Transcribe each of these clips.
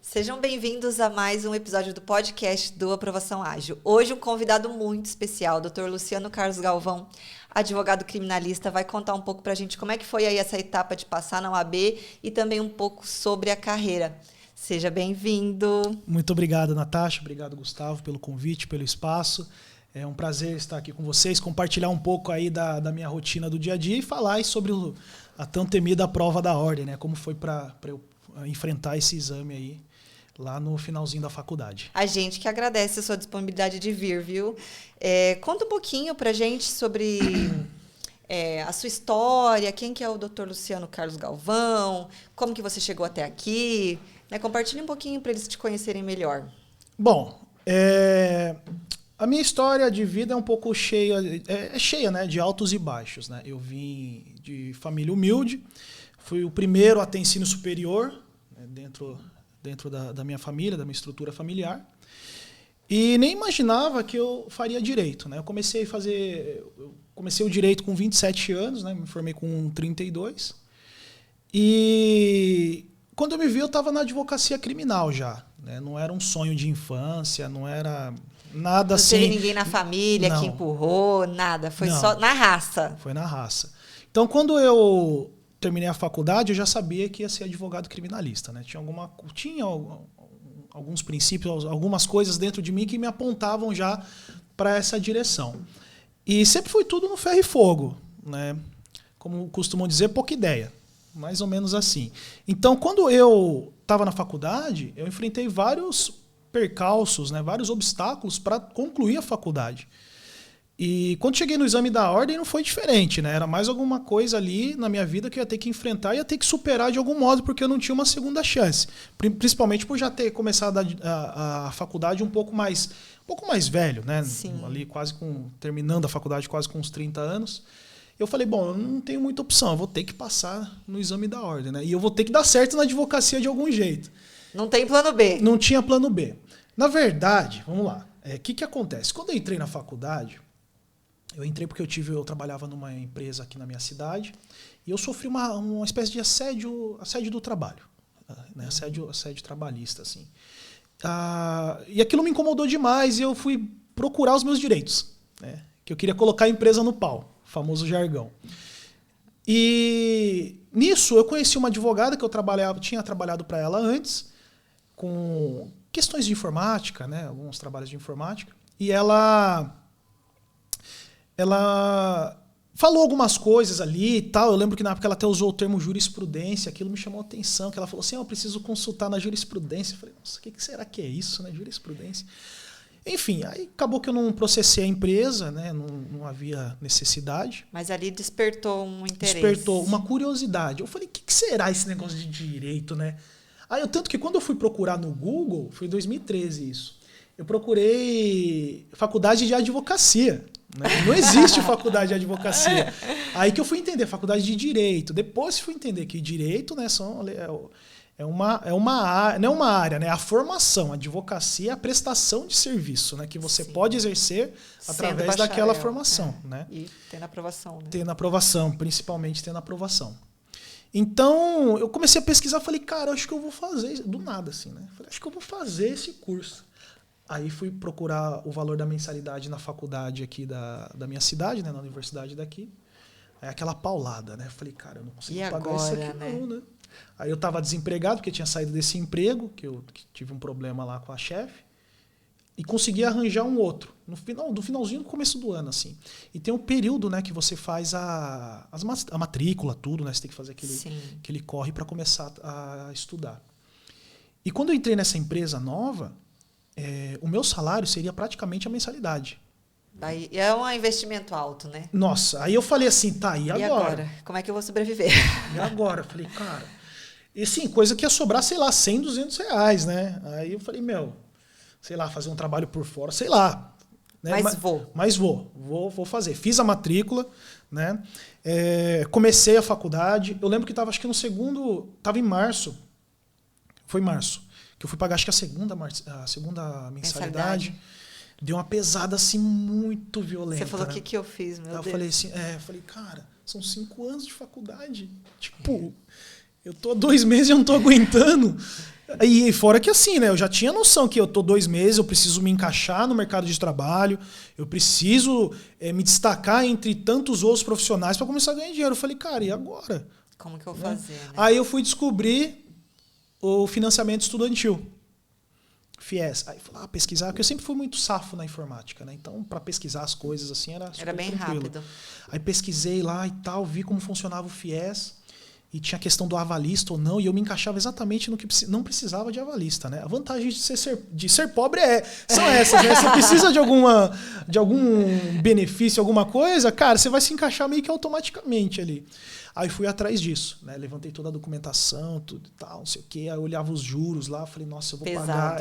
Sejam bem-vindos a mais um episódio do podcast do Aprovação Ágil. Hoje um convidado muito especial, o Dr. Luciano Carlos Galvão, advogado criminalista, vai contar um pouco para a gente como é que foi aí essa etapa de passar na OAB e também um pouco sobre a carreira. Seja bem-vindo. Muito obrigado, Natasha. Obrigado, Gustavo, pelo convite, pelo espaço. É um prazer estar aqui com vocês, compartilhar um pouco aí da minha rotina do dia a dia e falar aí sobre a tão temida prova da ordem, né? Como foi para eu enfrentar esse exame aí lá no finalzinho da faculdade. A gente que agradece a sua disponibilidade de vir, viu? Conta um pouquinho pra gente sobre a sua história, quem que é o Dr. Luciano Carlos Galvão, como que você chegou até aqui, né? Compartilhe um pouquinho para eles te conhecerem melhor. Bom, a minha história de vida é um pouco cheia, cheia, né, de altos e baixos, né? Eu vim de família humilde, fui o primeiro a ter ensino superior, né, dentro da minha família, da minha estrutura familiar. E nem imaginava que eu faria direito, né? Eu comecei o direito com 27 anos, né? Me formei com 32. E quando eu me vi, eu estava na advocacia criminal já, né? Não era um sonho de infância, não era nada assim. Não teve ninguém na família que empurrou, nada. Foi só na raça. Foi na raça. Então, quando eu terminei a faculdade, eu já sabia que ia ser advogado criminalista, né? Tinha alguns princípios, algumas coisas dentro de mim que me apontavam já para essa direção. E sempre foi tudo no ferro e fogo, né? Como costumam dizer, pouca ideia. Mais ou menos assim. Então, quando eu estava na faculdade, eu enfrentei vários percalços, né? Vários obstáculos para concluir a faculdade. E quando cheguei no exame da ordem não foi diferente, né? Era mais alguma coisa ali na minha vida que eu ia ter que enfrentar e ia ter que superar de algum modo, porque eu não tinha uma segunda chance. Principalmente por já ter começado a faculdade um pouco mais velho, né? Sim. Ali terminando a faculdade quase com uns 30 anos. Eu falei, bom, eu não tenho muita opção, eu vou ter que passar no exame da ordem, né? E eu vou ter que dar certo na advocacia de algum jeito. Não tem plano B. Não tinha plano B. Na verdade, vamos lá, o que acontece? Quando eu entrei na faculdade, eu entrei porque eu trabalhava numa empresa aqui na minha cidade e eu sofri uma espécie de assédio do trabalho, né? Assédio trabalhista, assim. E aquilo me incomodou demais e eu fui procurar os meus direitos, né? Que eu queria colocar a empresa no pau, famoso jargão. E nisso eu conheci uma advogada que tinha trabalhado para ela antes, com questões de informática, né? Alguns trabalhos de informática, e ela falou algumas coisas ali e tal. Eu lembro que na época ela até usou o termo jurisprudência, aquilo me chamou a atenção, que ela falou assim, eu preciso consultar na jurisprudência. Eu falei, nossa, o que será que é isso, né? Jurisprudência. Enfim, aí acabou que eu não processei a empresa, né? Não havia necessidade. Mas ali despertou um interesse. Despertou uma curiosidade. Eu falei, o que será esse negócio de direito, né? Aí, tanto que quando eu fui procurar no Google, foi em 2013 isso, eu procurei faculdade de advocacia. Né? Não existe faculdade de advocacia. Aí que eu fui entender faculdade de direito. Depois fui entender que direito, né, não é uma área, né? A formação, a advocacia é a prestação de serviço, né, que você pode exercer através daquela formação. Né? E tendo aprovação. Né? Tendo aprovação, principalmente tendo aprovação. Então, eu comecei a pesquisar, falei, cara, acho que eu vou fazer, do nada assim, né? Falei, acho que eu vou fazer esse curso. Aí fui procurar o valor da mensalidade na faculdade aqui da minha cidade, né, na universidade daqui. Aí aquela paulada, né? Falei, cara, eu não consigo pagar isso aqui não, né? Aí eu estava desempregado, porque tinha saído desse emprego, que tive um problema lá com a chefe, e consegui arranjar um outro, no finalzinho do começo do ano, assim. E tem um período, né, que você faz a matrícula, tudo, né? Você tem que fazer aquele corre para começar a estudar. E quando eu entrei nessa empresa nova, o meu salário seria praticamente a mensalidade. Daí é um investimento alto, né? Nossa, aí eu falei assim, tá, e agora? E agora? Como é que eu vou sobreviver? E agora? Eu falei, cara... E sim, coisa que ia sobrar, sei lá, 100, 200 reais, né? Aí eu falei, sei lá, fazer um trabalho por fora, sei lá. Né? Mas vou fazer. Fiz a matrícula, né? Comecei a faculdade. Eu lembro que estava, acho que estava em março. Foi em março. Que eu fui pagar, acho que a segunda mensalidade. Deu uma pesada, assim, muito violenta. Você falou, o né? que eu fiz, meu Deus? Eu falei assim, falei, cara, são 5 anos de faculdade. Tipo, Eu tô há 2 meses e eu não tô aguentando. E fora que assim, né? Eu já tinha noção que eu tô 2 meses, eu preciso me encaixar no mercado de trabalho, eu preciso me destacar entre tantos outros profissionais para começar a ganhar dinheiro. Eu falei, cara, e agora? Como que eu vou fazer, né? Aí eu fui descobrir o financiamento estudantil. FIES. Aí fui lá pesquisar, porque eu sempre fui muito safo na informática, né? Então, para pesquisar as coisas assim era super bem tranquilo. rápido. Aí pesquisei lá e tal, vi como funcionava o FIES e tinha a questão do avalista ou não, e eu me encaixava exatamente no que não precisava de avalista, né? A vantagem de ser pobre são essas, né? Você precisa de algum benefício, alguma coisa, cara, você vai se encaixar meio que automaticamente ali. Aí fui atrás disso, né? Levantei toda a documentação, tudo e tal, não sei o quê. Aí eu olhava os juros lá, falei, nossa, eu vou pagar.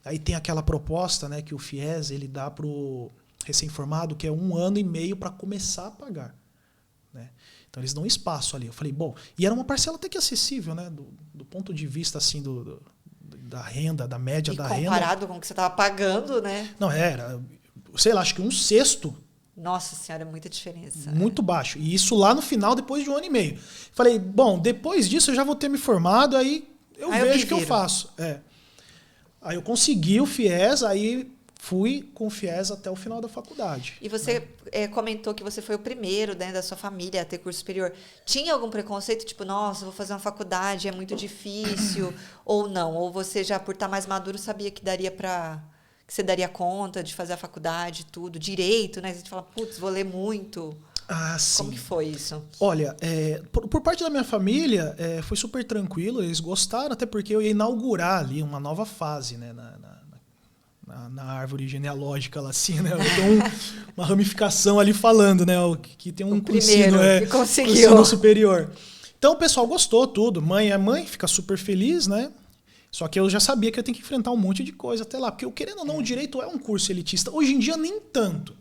Aí tem aquela proposta, né, que o FIES ele dá pro recém-formado, que é 1 ano e meio para começar a pagar, né? Então eles dão espaço ali. Eu falei, bom, e era uma parcela até que acessível, né? Do ponto de vista assim da renda, da média da renda. Comparado com o que você estava pagando, né? Não, era, sei lá, acho que 1/6. Nossa senhora, é muita diferença. Muito baixo. E isso lá no final, depois de 1 ano e meio. Falei, bom, depois disso eu já vou ter me formado, aí eu vejo o que eu faço. Aí eu consegui o FIES, aí fui com o FIES até o final da faculdade. E você comentou que você foi o primeiro, né, da sua família a ter curso superior. Tinha algum preconceito, tipo, nossa, vou fazer uma faculdade, é muito difícil, ou não? Ou você já, por estar mais maduro, sabia que que você daria conta de fazer a faculdade, tudo, direito, né? A gente fala, putz, vou ler muito. Ah, sim. Como que foi isso? Olha, por parte da minha família, foi super tranquilo, eles gostaram, até porque eu ia inaugurar ali uma nova fase, né, na árvore genealógica lá, assim, né? Então, uma ramificação ali falando, né? Que tem um primeiro que conseguiu. Ensino superior. Então o pessoal gostou, tudo. Mãe é mãe, fica super feliz, né? Só que eu já sabia que eu tenho que enfrentar um monte de coisa até lá. Porque, querendo ou não, o direito é um curso elitista. Hoje em dia, nem tanto.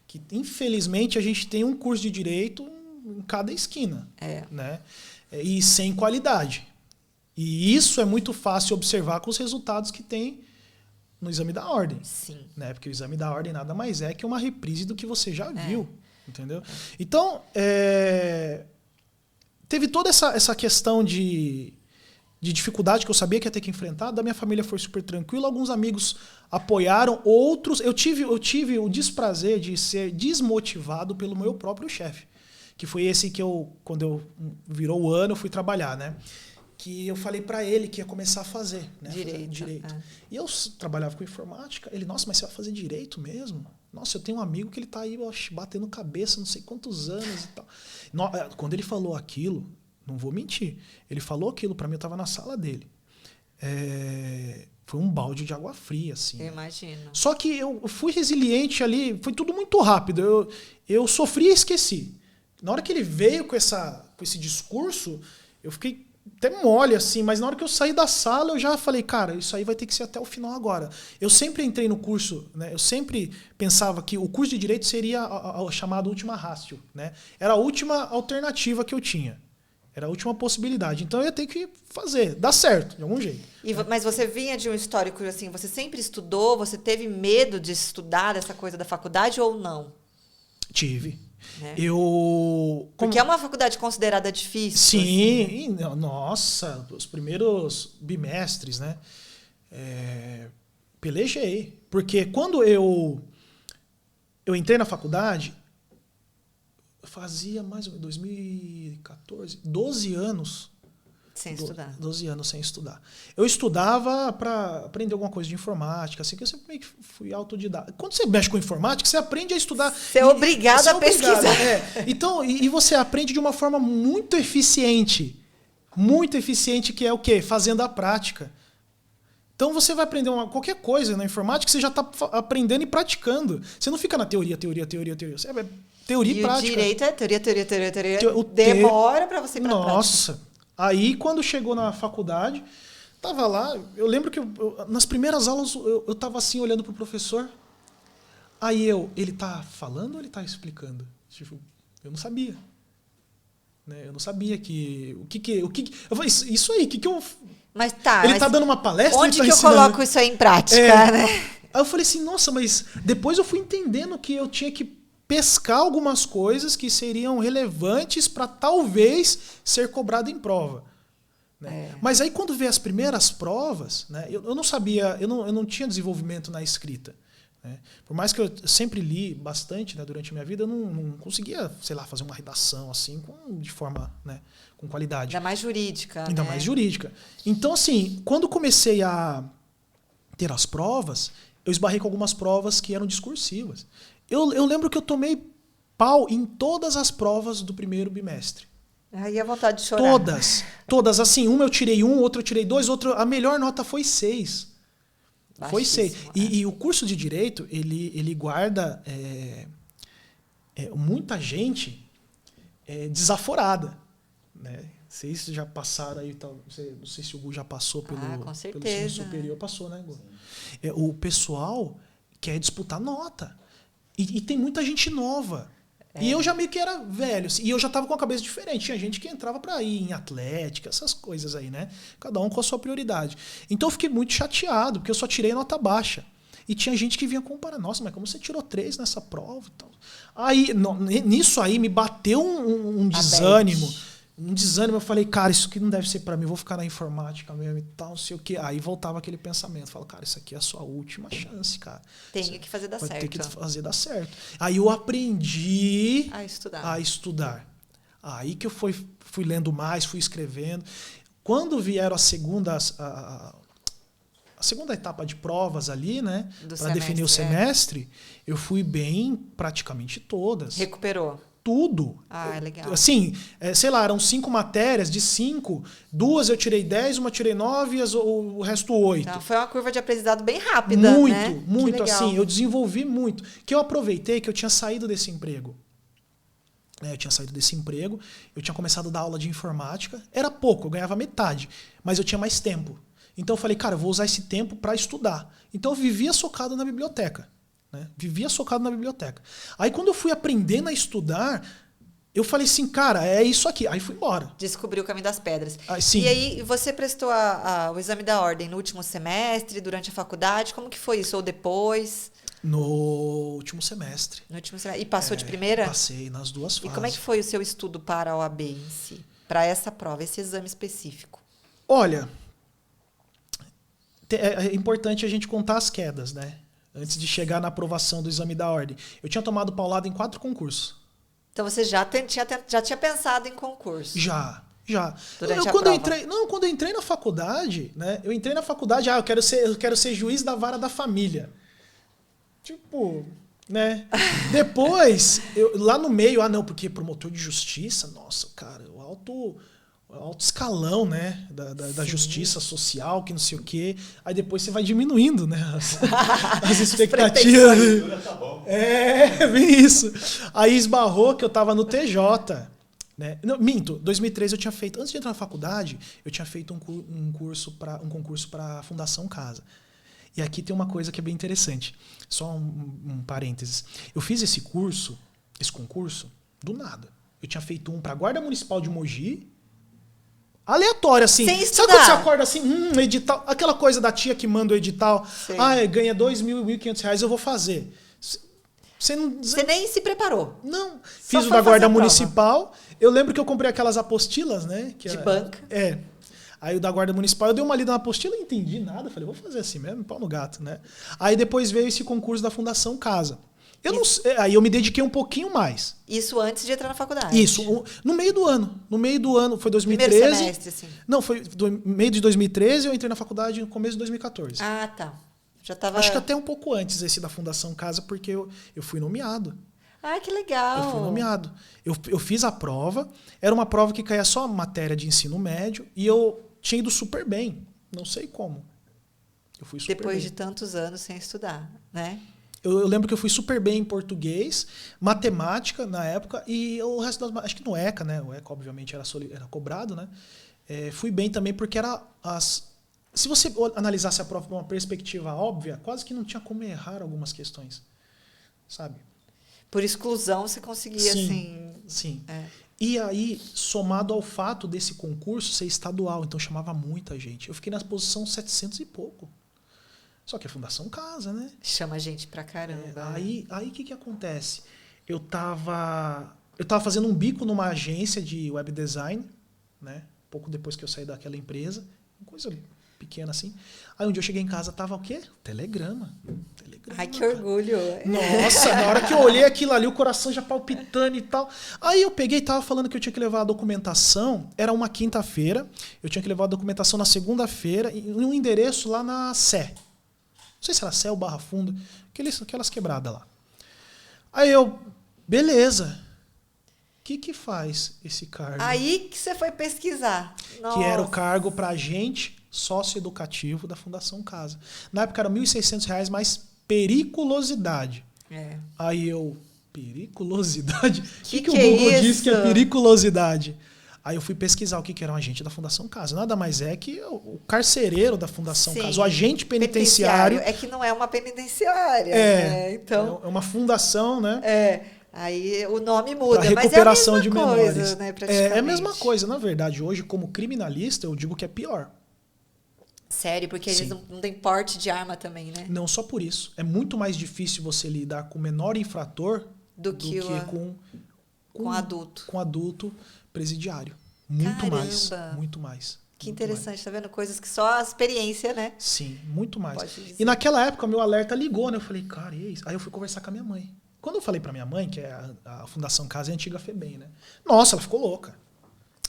Que, infelizmente, a gente tem um curso de direito em cada esquina. Né? E sem qualidade. E isso é muito fácil observar com os resultados que tem no exame da ordem. Sim. Né? Porque o exame da ordem nada mais é que uma reprise do que você já viu. Entendeu? Então, teve toda essa questão de dificuldade que eu sabia que ia ter que enfrentar. Da minha família foi super tranquilo. Alguns amigos apoiaram, outros... Eu tive o desprazer de ser desmotivado pelo meu próprio chefe. Que foi esse que quando virou o ano, eu fui trabalhar, né? Que eu falei para ele que ia começar a fazer, né? Direito. E eu trabalhava com informática. Ele, nossa, mas você vai fazer direito mesmo? Nossa, eu tenho um amigo que ele tá aí batendo cabeça não sei quantos anos e tal. Quando ele falou aquilo, não vou mentir, ele falou aquilo para mim, eu tava na sala dele. Foi um balde de água fria, assim. Eu imagino. Só que eu fui resiliente ali, foi tudo muito rápido. Eu sofri e esqueci. Na hora que ele veio com esse discurso, eu fiquei até mole, assim, mas na hora que eu saí da sala, eu já falei, cara, isso aí vai ter que ser até o final agora. Eu sempre entrei no curso, né? Eu sempre pensava que o curso de Direito seria a chamada última ratio, né? Era a última alternativa que eu tinha. Era a última possibilidade. Então eu ia ter que fazer, dar certo, de algum jeito. Mas você vinha de um histórico assim, você sempre estudou, você teve medo de estudar dessa coisa da faculdade ou não? Tive. Né? Porque é uma faculdade considerada difícil. Sim, assim. Nossa, os primeiros bimestres, né? Pelejei. Porque quando eu entrei na faculdade, fazia mais ou menos 2014, 12 anos. Sem estudar. 12 anos sem estudar. Eu estudava para aprender alguma coisa de informática, assim, que eu sempre meio que fui autodidata. Quando você mexe com informática, você aprende a estudar. Você é obrigado a pesquisar. Então, e você aprende de uma forma muito eficiente, que é o quê? Fazendo a prática. Então você vai aprender qualquer coisa na informática, você já está aprendendo e praticando. Você não fica na teoria. Você teoria e prática. O direito é teoria. Demora para você ir para a prática. Nossa. Aí, quando chegou na faculdade, tava lá, eu lembro que nas primeiras aulas eu tava assim, olhando pro professor. Aí ele tá falando ou ele tá explicando? Tipo, eu não sabia. Né? Eu não sabia o que eu falei, isso aí, que eu... Mas tá. Ele tá dando uma palestra? Onde tá que ensinando? Eu coloco isso aí em prática, né? Aí eu falei assim, nossa, mas depois eu fui entendendo que eu tinha que pescar algumas coisas que seriam relevantes para talvez ser cobrado em prova. Né? Mas aí quando veio as primeiras provas, né, eu não sabia, eu não tinha desenvolvimento na escrita. Né? Por mais que eu sempre li bastante, né, durante a minha vida, eu não conseguia, sei lá, fazer uma redação assim de forma, né, com qualidade. Ainda mais jurídica. Ainda mais jurídica. Então, assim, quando comecei a ter as provas, eu esbarrei com algumas provas que eram discursivas. Eu lembro que eu tomei pau em todas as provas do primeiro bimestre. Aí a vontade de chorar. Todas. Assim, uma eu tirei 1, outra eu tirei 2, outra... A melhor nota foi 6. Foi 6. E o curso de Direito, ele guarda muita gente desaforada. Né? Vocês já passaram aí, não sei se o Gu já passou pelo ensino superior. Passou, né, Gu? O pessoal quer disputar nota. E tem muita gente nova. E eu já meio que era velho. E eu já estava com a cabeça diferente. Tinha gente que entrava para ir em atlética, essas coisas aí, né? Cada um com a sua prioridade. Então eu fiquei muito chateado, porque eu só tirei nota baixa. E tinha gente que vinha comparar. Nossa, mas como você tirou 3 nessa prova? Então, aí, nisso aí me bateu um desânimo. Um desânimo, eu falei, cara, isso aqui não deve ser para mim, vou ficar na informática mesmo e tal, não sei o quê. Aí voltava aquele pensamento, falo, cara, isso aqui é a sua última chance, cara. Tem que fazer dar certo. Tem que fazer dar certo. Aí eu aprendi a estudar. Aí que eu fui lendo mais, fui escrevendo. Quando vieram a segunda etapa de provas ali, né, para definir o semestre, eu fui bem praticamente todas. Recuperou. Tudo. Ah, é legal. Assim, sei lá, eram 5 matérias, de 5, 2 eu tirei 10, uma tirei 9 e o resto 8. Então, foi uma curva de aprendizado bem rápida, Muito, assim, eu desenvolvi muito. Que eu aproveitei que eu tinha saído desse emprego. Eu tinha saído desse emprego, eu tinha começado a dar aula de informática, era pouco, eu ganhava metade, mas eu tinha mais tempo. Então eu falei, cara, eu vou usar esse tempo para estudar. Então eu vivia socado na biblioteca. Né? Vivia socado na biblioteca. Aí quando eu fui aprendendo a estudar, eu falei assim, cara, é isso aqui. Aí fui embora. Descobriu o caminho das pedras. Sim. E aí você prestou o exame da ordem no último semestre, durante a faculdade? Como que foi isso? Ou depois? No último semestre. No último semestre. E passou de primeira? Passei nas 2 fases. E como é que foi o seu estudo para a OAB em si? Para essa prova, esse exame específico? Olha, é importante a gente contar as quedas, né? Antes de chegar na aprovação do exame da ordem. Eu tinha tomado paulada em 4 concursos. Então você já tinha pensado em concurso? Já. Durante a prova? Quando eu entrei na faculdade, né? Eu entrei na faculdade, eu quero ser juiz da vara da família. Tipo, né? Depois, lá no meio, porque promotor de justiça, nossa, cara, o alto escalão, né, da justiça social, que não sei o quê. Aí depois você vai diminuindo, né, as expectativas. Tá bom. Bem isso. Aí esbarrou que eu tava no TJ. Né? Não, minto, 2013 eu tinha feito, antes de entrar na faculdade, eu tinha feito um concurso para a Fundação Casa. E aqui tem uma coisa que é bem interessante. Só um parênteses. Eu fiz esse concurso, do nada. Eu tinha feito um para a Guarda Municipal de Mogi, aleatório, assim. Sem estudar. Sabe quando você acorda assim, edital, aquela coisa da tia que manda o edital, Sei. Ganha R$2.000, R$1.500, eu vou fazer. Você nem se preparou? Não. Só Fiz o foi da Guarda fazer a Municipal. Eu lembro que eu comprei aquelas apostilas, né? De banca. Aí o da Guarda Municipal, eu dei uma lida na apostila, não entendi nada. Falei, vou fazer assim mesmo, pau no gato, né? Aí depois veio esse concurso da Fundação Casa. Aí eu me dediquei um pouquinho mais. Isso antes de entrar na faculdade? Isso, no meio do ano. No meio do ano, foi 2013. Primeiro semestre, assim. Não, foi no meio de 2013, eu entrei na faculdade no começo de 2014. Ah, tá. Já tava... Acho que até um pouco antes esse da Fundação Casa, porque eu fui nomeado. Ah, que legal. Eu fui nomeado. Eu fiz a prova, era uma prova que caía só matéria de ensino médio, e eu tinha ido super bem. Não sei como. Eu fui super Depois bem. de tantos anos sem estudar, né? Eu lembro que eu fui super bem em português, matemática na época, e o resto das... Acho que no ECA, né? O ECA, obviamente, era cobrado, né? Fui bem também porque era se você analisasse a prova por uma perspectiva óbvia, quase que não tinha como errar algumas questões, sabe? Por exclusão você conseguia, assim... Sim. E aí, somado ao fato desse concurso ser estadual, então chamava muita gente. Eu fiquei na posição 700 e pouco. Só que a Fundação Casa, né? Chama gente pra caramba. Aí o que acontece? Eu tava fazendo um bico numa agência de web design, né? pouco depois que eu saí daquela empresa, uma coisa pequena assim. Aí um dia eu cheguei em casa, tava o quê? Telegrama. Ai, que orgulho. Nossa, na hora que eu olhei aquilo ali, o coração já palpitando e tal. Aí eu peguei e tava falando que eu tinha que levar a documentação, era uma quinta-feira, eu tinha que levar a documentação na segunda-feira, em um endereço lá na Sé. Não sei se era Sé ou Barra Funda, aquelas quebradas lá. Aí eu, beleza. O que faz esse cargo? Aí que você foi pesquisar. Nossa. Que era o cargo para agente socioeducativo da Fundação Casa. Na época era R$ 1.600 mais periculosidade. Aí eu, periculosidade? O que o Google diz que é periculosidade? Aí eu fui pesquisar o que era um agente da Fundação Casa. Nada mais é que o carcereiro da Fundação Casa, o agente penitenciário. É que não é uma penitenciária. Então, é uma fundação, né? Aí o nome muda, pra recuperação mas é a mesma de menores. Coisa, né, praticamente. É a mesma coisa. Na verdade, hoje, como criminalista, eu digo que é pior. Sério, porque eles não têm porte de arma também, né? Não só por isso. É muito mais difícil você lidar com o menor infrator do que com adulto. Com adulto presidiário. Muito mais. Muito mais. Que interessante, tá vendo? Coisas que só a experiência, né? Sim, muito mais. E naquela época, meu alerta ligou, né? Eu falei, cara, e isso? Aí eu fui conversar com a minha mãe. Quando eu falei pra minha mãe, que é a Fundação Casa é a antiga FEBEM, né? Nossa, ela ficou louca.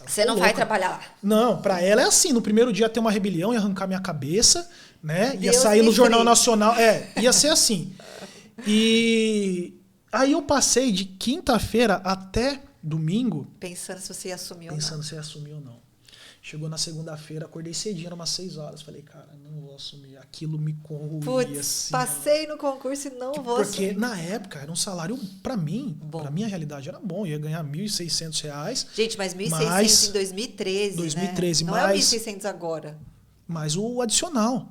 Você não vai trabalhar lá. Não, pra ela é assim, no primeiro dia ia ter uma rebelião, ia arrancar minha cabeça, né? Ia sair no Jornal Nacional. Ia ser assim. E aí eu passei de quinta-feira até domingo. Pensando se você ia assumir ou não. Pensando se ia assumir ou não. Chegou na segunda-feira, acordei cedinho, era umas 6 horas. Falei, cara, não vou assumir. Aquilo me corroía. Putz, assim, passei no concurso e não vou assumir. Porque na época era um salário, pra mim, pra minha realidade era bom. Eu ia ganhar R$ 1.600. Gente, mas 1.600 em 2013, 2013, né? Não é 1.600 agora. Mas o adicional,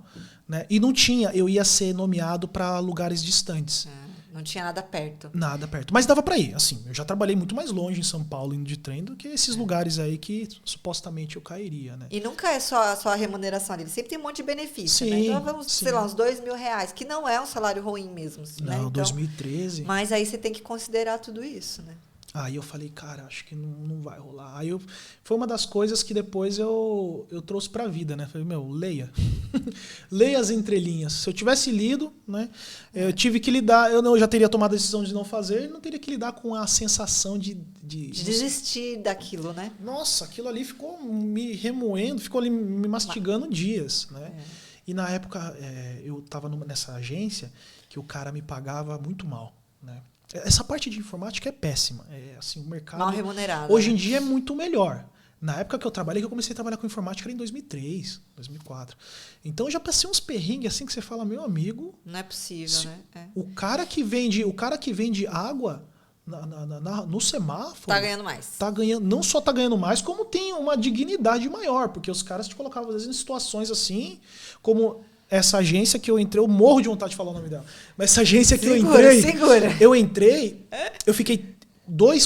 né? E não tinha, eu ia ser nomeado para lugares distantes. Não tinha nada perto. Nada perto. Mas dava para ir. Assim, eu já trabalhei muito mais longe em São Paulo indo de trem do que esses lugares aí que supostamente eu cairia, né? E nunca é só a remuneração dele. Sempre tem um monte de benefício, né? Então vamos, sei lá, uns R$2.000, que não é um salário ruim mesmo. Não, né? Então, 2013. Mas aí você tem que considerar tudo isso, né? Aí eu falei, cara, acho que não vai rolar. Aí foi uma das coisas que depois eu trouxe pra vida, né? Falei, leia. Leia as entrelinhas. Se eu tivesse lido, né? Eu tive que lidar, eu já teria tomado a decisão de não fazer, não teria que lidar com a sensação de desistir daquilo, né? Nossa, aquilo ali ficou me remoendo, ficou ali me mastigando dias, né? E na época eu tava nessa agência que o cara me pagava muito mal, né? Essa parte de informática é péssima. Assim, o mercado mal remunerado. Hoje em dia é muito melhor. Na época que eu trabalhei, que eu comecei a trabalhar com informática, era em 2003, 2004. Então eu já passei uns perrengues assim que você fala, meu amigo... Não é possível, né? O cara que vende água no semáforo... Tá ganhando mais. Não só tá ganhando mais, como tem uma dignidade maior. Porque os caras te colocavam, às vezes, em situações assim, como... Essa agência que eu entrei, eu morro de vontade de falar o nome dela. Mas essa agência que eu entrei, eu fiquei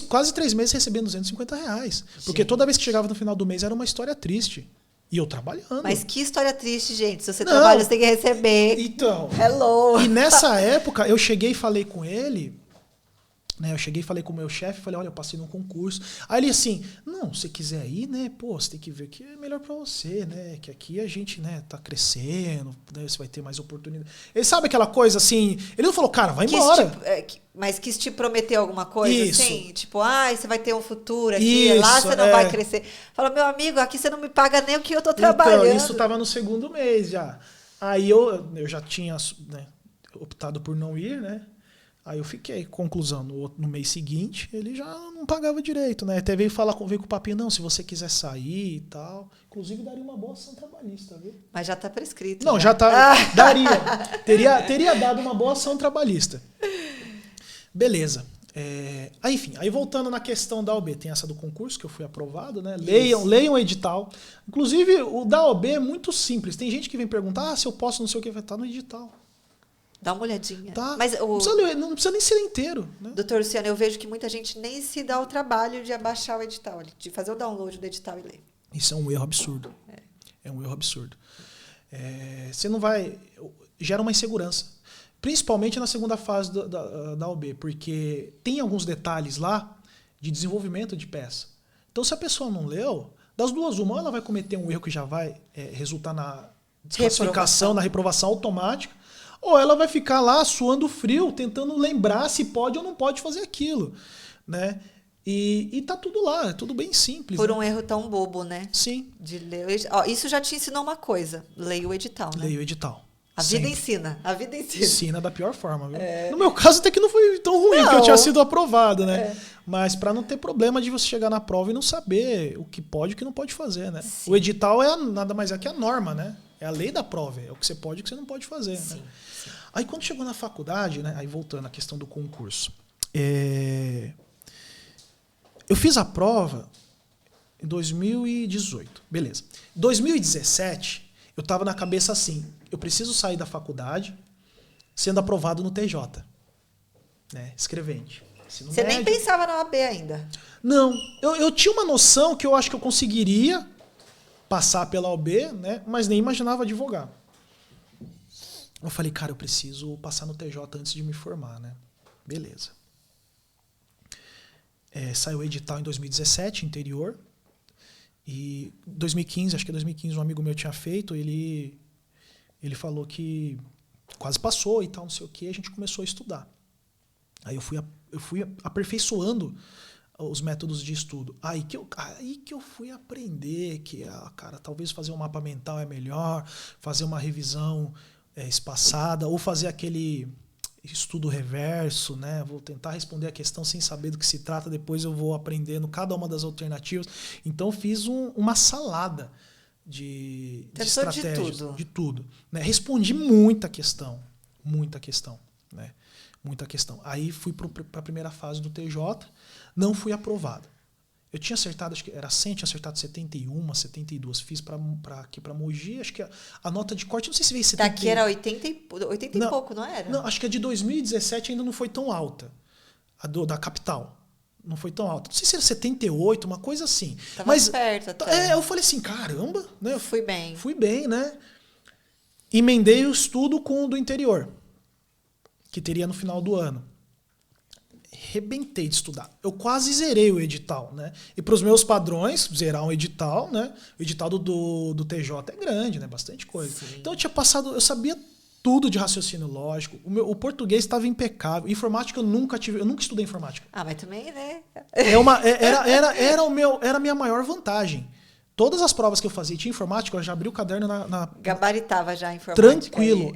quase 3 meses recebendo R$250. Porque toda vez que chegava no final do mês era uma história triste. E eu trabalhando. Mas que história triste, gente. Se você trabalha, você tem que receber. Então. Hello. E nessa época, eu cheguei e falei com ele... Né, eu cheguei e falei com o meu chefe, falei, olha, eu passei num concurso. Aí ele assim, não, se quiser ir, né, pô, você tem que ver que é melhor pra você, né, que aqui a gente, né, tá crescendo, né, você vai ter mais oportunidade. Ele sabe aquela coisa assim, ele não falou, cara, vai embora. Mas quis te prometer alguma coisa, isso. Assim? Tipo, você vai ter um futuro aqui, isso, lá você não vai crescer. Fala, meu amigo, aqui você não me paga nem o que eu tô trabalhando. Então, isso tava no 2º mês já. Aí eu já tinha, né, optado por não ir, né. Aí eu fiquei, conclusão, no mês seguinte, ele já não pagava direito, né? Até veio com o papinho, não, se você quiser sair e tal. Inclusive, daria uma boa ação trabalhista, viu? Mas já tá prescrito. Não, né? já tá. Daria. Teria dado uma boa ação trabalhista. Beleza. Enfim, aí voltando na questão da OB, tem essa do concurso, que eu fui aprovado, né? Leiam o edital. Inclusive, o da OB é muito simples. Tem gente que vem perguntar, se eu posso, não sei o que, vai estar no edital. Dá uma olhadinha. Tá. Mas não precisa nem ser inteiro. Né? Doutor Luciano, eu vejo que muita gente nem se dá o trabalho de abaixar o edital, de fazer o download do edital e ler. Isso é um erro absurdo. É um erro absurdo. Você não vai... Gera uma insegurança. Principalmente na segunda fase da OB, porque tem alguns detalhes lá de desenvolvimento de peça. Então, se a pessoa não leu, Das duas, uma, ou ela vai cometer um erro que já vai resultar na desclassificação, na reprovação automática, ou ela vai ficar lá suando frio, tentando lembrar se pode ou não pode fazer aquilo, né? E tá tudo lá, é tudo bem simples. Por um erro tão bobo, né? Sim. De ler o edital. Ó, isso já te ensinou uma coisa. Leia o edital, né? Leia o edital. A vida ensina. A vida ensina. Ensina da pior forma, viu? No meu caso, até que não foi tão ruim, porque eu tinha sido aprovado, né? Mas para não ter problema de você chegar na prova e não saber o que pode e o que não pode fazer, né? Sim. O edital nada mais é que a norma, né? É a lei da prova, é o que você pode e o que você não pode fazer. Sim, né? sim. Aí quando chegou na faculdade, né? Aí voltando à questão do concurso. Eu fiz a prova em 2018, beleza. Em 2017, eu estava na cabeça assim, eu preciso sair da faculdade sendo aprovado no TJ, né? Escrevente. Você nem pensava na OAB ainda? Não, eu tinha uma noção que eu acho que eu conseguiria passar pela OAB, né? Mas nem imaginava advogar. Eu falei, cara, eu preciso passar no TJ antes de me formar, né? Beleza. Saiu o edital em 2017, interior. E 2015, acho que 2015, um amigo meu tinha feito, ele falou que quase passou e tal, não sei o que, a gente começou a estudar. Aí eu fui aperfeiçoando os métodos de estudo. Aí que eu fui aprender que, cara, talvez fazer um mapa mental é melhor, fazer uma revisão espaçada, ou fazer aquele estudo reverso, né? Vou tentar responder a questão sem saber do que se trata, depois eu vou aprendendo cada uma das alternativas. Então fiz uma salada de estratégias. De tudo. Né? Respondi muita questão, né? Muita questão. Aí fui para a primeira fase do TJ, não fui aprovado. Eu tinha acertado, acho que era 100, tinha acertado 71, 72. Fiz aqui para Mogi, acho que a nota de corte, não sei se veio 70. Daqui era 80 e pouco, não era? Não, acho que a de 2017 ainda não foi tão alta. A da capital. Não foi tão alta. Não sei se era 78, uma coisa assim. Tava mais perto até. Eu falei assim, caramba, né? Fui bem. Fui bem, né? Emendei o estudo com o do interior, que teria no final do ano. Rebentei de estudar. Eu quase zerei o edital, né? E para os meus padrões, zerar um edital, né? O edital do TJ é grande, né? Bastante coisa. Sim. Então eu tinha passado, eu sabia tudo de raciocínio lógico. O português estava impecável. Informática eu nunca estudei informática. Mas também, né? Era a minha maior vantagem. Todas as provas que eu fazia tinha informática, eu já abri o caderno gabaritava já a informática. Tranquilo.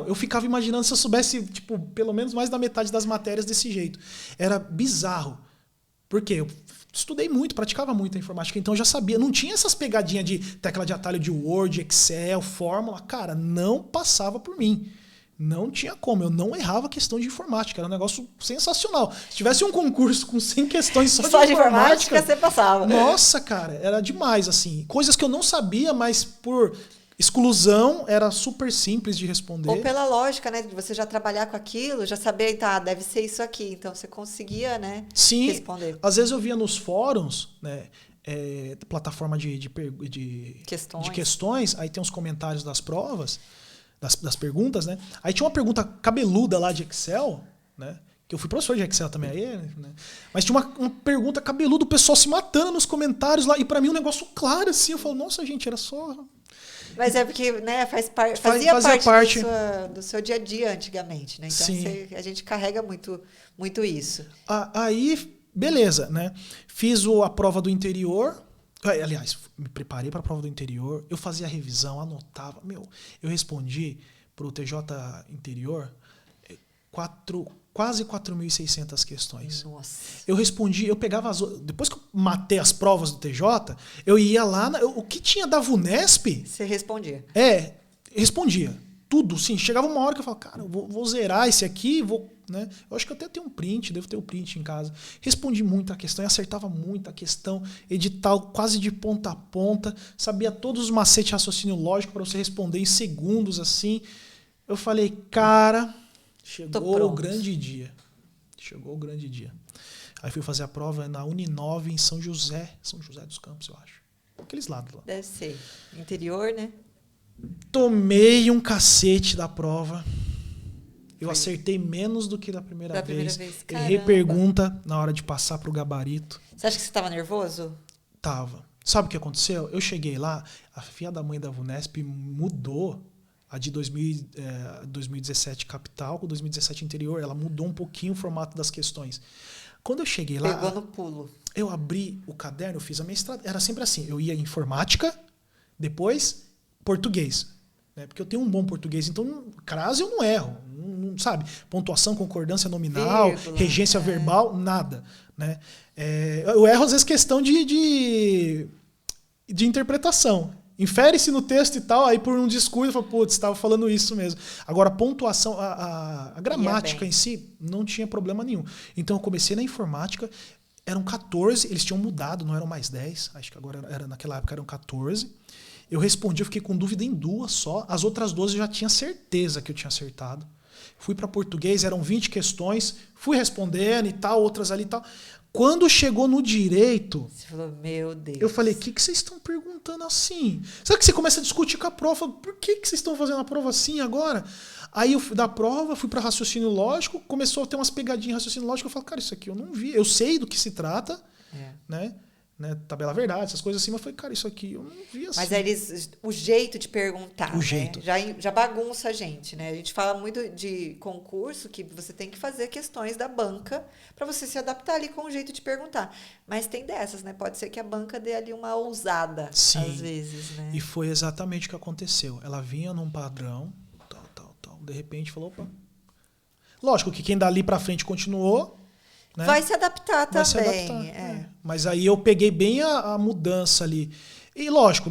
Eu ficava imaginando se eu soubesse, tipo, pelo menos mais da metade das matérias desse jeito. Era bizarro. Por quê? Eu estudei muito, praticava muito a informática, então eu já sabia. Não tinha essas pegadinhas de tecla de atalho de Word, Excel, fórmula. Cara, não passava por mim. Não tinha como. Eu não errava a questão de informática. Era um negócio sensacional. Se tivesse um concurso com 100 questões só de informática, você passava. Nossa, cara, era demais, assim. Coisas que eu não sabia, mas por exclusão era super simples de responder. Ou pela lógica, né? De você já trabalhar com aquilo, já saber, deve ser isso aqui. Então você conseguia, né? Sim. Responder. Às vezes eu via nos fóruns, né? Plataforma de questões, aí tem os comentários das provas. Das perguntas, né? Aí tinha uma pergunta cabeluda lá de Excel, né? Que eu fui professor de Excel também aí, né? Mas tinha uma pergunta cabeluda, o pessoal se matando nos comentários lá, e pra mim um negócio claro, assim, eu falo, nossa, gente, era só... Mas é porque, né, fazia parte do seu dia a dia antigamente, né? Então a gente carrega muito, muito isso. Aí, beleza, né? Fiz a prova do interior. Aliás, me preparei para a prova do interior, eu fazia a revisão, anotava. Eu respondi para o TJ interior quase 4.600 questões. Nossa. Eu respondi, eu pegava depois que eu matei as provas do TJ, eu ia lá, o que tinha da VUNESP... Você respondia. Respondia. Tudo, sim. Chegava uma hora que eu falava, cara, eu vou zerar esse aqui, né? Eu acho que eu até tenho um print, devo ter um print em casa. Respondi muita questão, acertava muita questão, edital quase de ponta a ponta, sabia todos os macetes de raciocínio lógico para você responder em segundos, assim. Eu falei, cara, chegou o grande dia. Chegou o grande dia. Aí fui fazer a prova na Uninove, em São José dos Campos, eu acho. Aqueles lados lá. Deve ser. Interior, né? Tomei um cacete da prova. Eu acertei menos do que da primeira vez. Errei pergunta na hora de passar pro gabarito. Você acha que você estava nervoso? Tava. Sabe o que aconteceu? Eu cheguei lá, a filha da mãe da VUNESP mudou a de 2017 capital com 2017 interior. Ela mudou um pouquinho o formato das questões. Quando eu cheguei lá... Pegou no pulo. Eu abri o caderno, eu fiz a minha estrada. Era sempre assim, eu ia em informática, depois português. Né? Porque eu tenho um bom português, então crase eu não erro. Não, sabe? Pontuação, concordância nominal, vírgula, regência verbal, nada. Né? Eu erro às vezes questão de interpretação. Infere-se no texto e tal, aí por um descuido, eu falo, putz, estava falando isso mesmo. Agora, a pontuação, a gramática em si, não tinha problema nenhum. Então, eu comecei na informática, eram 14, eles tinham mudado, não eram mais 10, acho que agora naquela época eram 14. Eu respondi, eu fiquei com dúvida em 2 só, as outras 12 eu já tinha certeza que eu tinha acertado. Fui para português, eram 20 questões, fui respondendo e tal, outras ali e tal. Quando chegou no direito, você falou, meu Deus. Eu falei, o que vocês estão perguntando assim? Sabe que você começa a discutir com a prova? Por que vocês estão fazendo a prova assim agora? Aí eu da prova, fui para raciocínio lógico, começou a ter umas pegadinhas em raciocínio lógico, eu falo, cara, isso aqui eu não vi. Eu sei do que se trata, né? Tabela verdade, essas coisas assim, mas eu falei, cara, isso aqui eu não vi assim. Mas aí o jeito de perguntar, o jeito. Já bagunça a gente, né? A gente fala muito de concurso que você tem que fazer questões da banca para você se adaptar ali com o jeito de perguntar. Mas tem dessas, né? Pode ser que a banca dê ali uma ousada, Sim. às vezes, né? E foi exatamente o que aconteceu. Ela vinha num padrão, tal. De repente falou, opa. Lógico que quem dali para frente continuou, né? Vai se adaptar também. Se adaptar, Mas aí eu peguei bem a mudança ali. E lógico,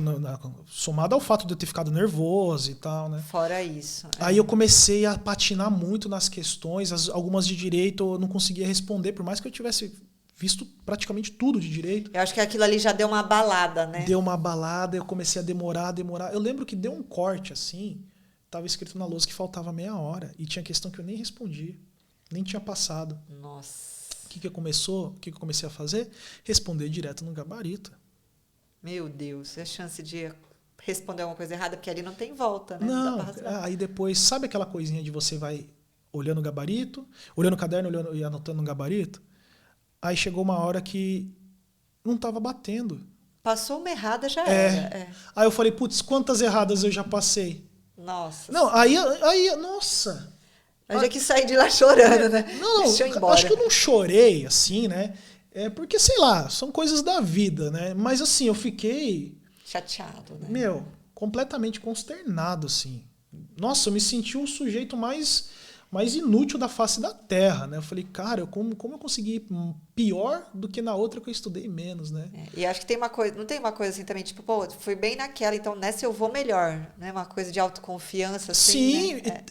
somado ao fato de eu ter ficado nervoso e tal, né? Fora isso. Aí eu comecei a patinar muito nas questões, algumas de direito eu não conseguia responder, por mais que eu tivesse visto praticamente tudo de direito. Eu acho que aquilo ali já deu uma abalada, né? Deu uma abalada, eu comecei a demorar. Eu lembro que deu um corte assim, tava escrito na lousa que faltava meia hora, e tinha questão que eu nem respondi, nem tinha passado. Nossa. O que eu comecei a fazer? Responder direto no gabarito. Meu Deus, a chance de responder alguma coisa errada, porque ali não tem volta, né? Não, dá pra rasgar. Aí depois, sabe aquela coisinha de você vai olhando o gabarito, olhando o caderno, olhando e anotando no gabarito? Aí chegou uma hora que não estava batendo. Passou uma errada, já era. Aí eu falei, putz, quantas erradas eu já passei? Nossa. Não, nossa... Eu já quis sair de lá chorando, né? Não, deixa eu ir embora. Acho que eu não chorei, assim, né? Porque, sei lá, são coisas da vida, né? Mas, assim, eu fiquei... chateado, né? Completamente consternado, assim. Nossa, eu me senti o sujeito mais inútil da face da Terra, né? Eu falei, cara, como eu consegui pior do que na outra que eu estudei menos, né? E acho que tem uma coisa, não tem uma coisa assim também, tipo, pô, fui bem naquela, então nessa eu vou melhor, né? Uma coisa de autoconfiança, assim, sim, né?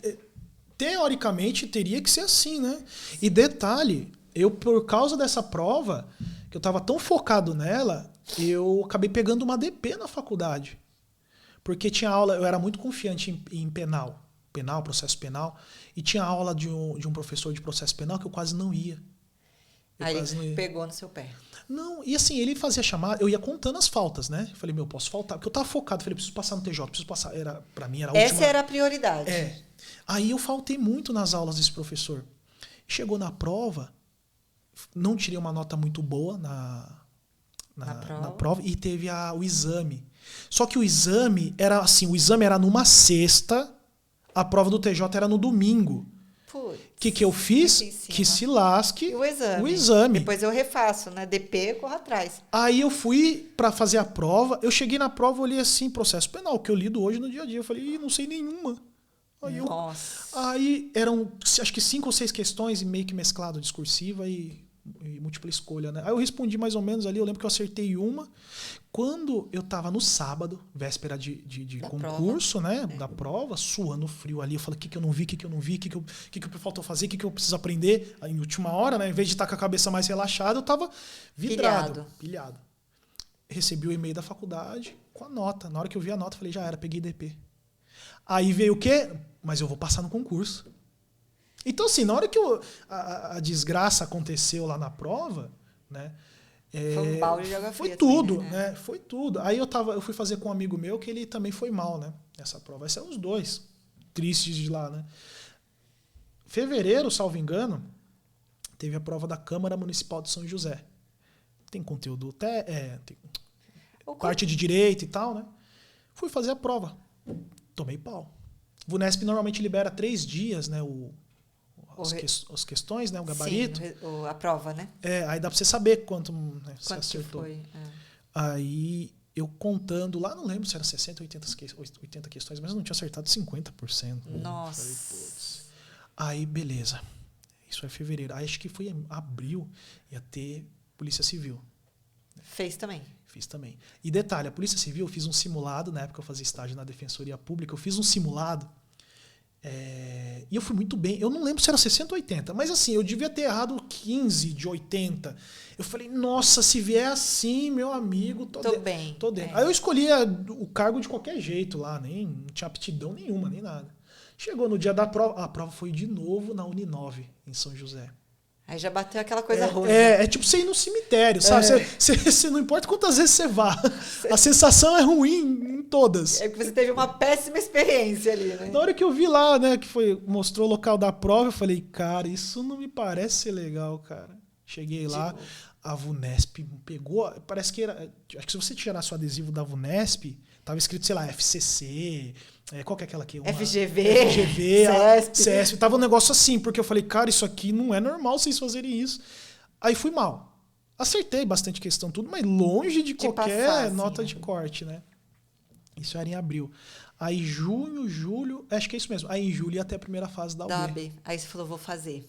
Teoricamente teria que ser assim, né? E detalhe, eu por causa dessa prova, que eu estava tão focado nela, eu acabei pegando uma DP na faculdade. Porque tinha aula, eu era muito confiante em penal, processo penal, e tinha aula de um professor de processo penal que eu quase não ia. Aí ele pegou no seu pé. Não, e assim, ele fazia chamada, eu ia contando as faltas, né? Eu falei, posso faltar, porque eu tava focado, falei, preciso passar no TJ, preciso passar, pra mim era a última. Essa era a prioridade. Aí eu faltei muito nas aulas desse professor. Chegou na prova, não tirei uma nota muito boa na prova e teve o exame. Só que o exame era assim, numa sexta, a prova do TJ era no domingo. O que eu fiz? Que se lasque o exame. Depois eu refaço, né? DP, eu corro atrás. Aí eu fui para fazer a prova, eu cheguei na prova, olhei assim, processo penal, que eu lido hoje no dia a dia. Eu falei, não sei nenhuma. Aí eram, acho que 5 ou 6 questões, meio que mesclado, discursiva e múltipla escolha, né? Aí eu respondi mais ou menos ali, eu lembro que eu acertei uma. Quando eu tava no sábado, véspera de concurso, prova, né? Da prova, suando frio ali, eu falei, o que eu não vi, o que eu não vi, o que faltou fazer, o que eu preciso aprender. Aí, em última hora, né? Em vez de estar com a cabeça mais relaxada, eu tava vidrado, pilhado. Recebi o e-mail da faculdade com a nota. Na hora que eu vi a nota, eu falei, já era, peguei DP. Aí veio o quê? Mas eu vou passar no concurso. Então, assim, na hora que a desgraça aconteceu lá na prova, né? Foi um balde de água fria. Foi tudo, também, né? Foi tudo. Aí eu fui fazer com um amigo meu que ele também foi mal, né? Nessa prova. Aí saíram os dois tristes de lá, né? Fevereiro, salvo engano, teve a prova da Câmara Municipal de São José. Tem conteúdo... parte de direito e tal, né? Fui fazer a prova. Tomei pau. O VUNESP normalmente libera 3 dias, né? As questões, né? O gabarito. Sim, a prova, né? Aí dá pra você saber quanto, né, você Quanto acertou. foi? Aí eu contando lá, não lembro se era 60, 80 questões, mas eu não tinha acertado 50%. Nossa. Falei, putz. Aí, beleza. Isso é fevereiro. Aí acho que foi em abril, ia ter Polícia Civil. Fez também. Fiz também. E detalhe, a Polícia Civil, eu fiz um simulado, na época eu fazia estágio na Defensoria Pública, eu fiz um simulado e eu fui muito bem. Eu não lembro se era 60 ou 80, mas assim, eu devia ter errado 15 de 80. Eu falei, nossa, se vier assim, meu amigo, tô bem. Tô dentro. Aí eu escolhia o cargo de qualquer jeito lá, não tinha aptidão nenhuma, nem nada. Chegou no dia da prova, a prova foi de novo na Uninove, em São José. Aí já bateu aquela coisa ruim. É tipo você ir no cemitério, sabe? Você não importa quantas vezes você vá, a sensação é ruim em todas. É que você teve uma péssima experiência ali, né? Na hora que eu vi lá, né, mostrou o local da prova, eu falei, cara, isso não me parece ser legal, cara. Cheguei lá, a VUNESP pegou, parece que era, acho que se você tirar seu adesivo da VUNESP, tava escrito, sei lá, FCC, qual que é aquela aqui? FGV, CESP. Tava um negócio assim, porque eu falei, cara, isso aqui não é normal vocês fazerem isso. Aí fui mal. Acertei bastante questão, tudo, mas longe de qualquer passar, nota assim, de corte, né? Isso era em abril. Aí junho, julho, acho que é isso mesmo. Aí em julho ia até a primeira fase da UB. Aí você falou, vou fazer.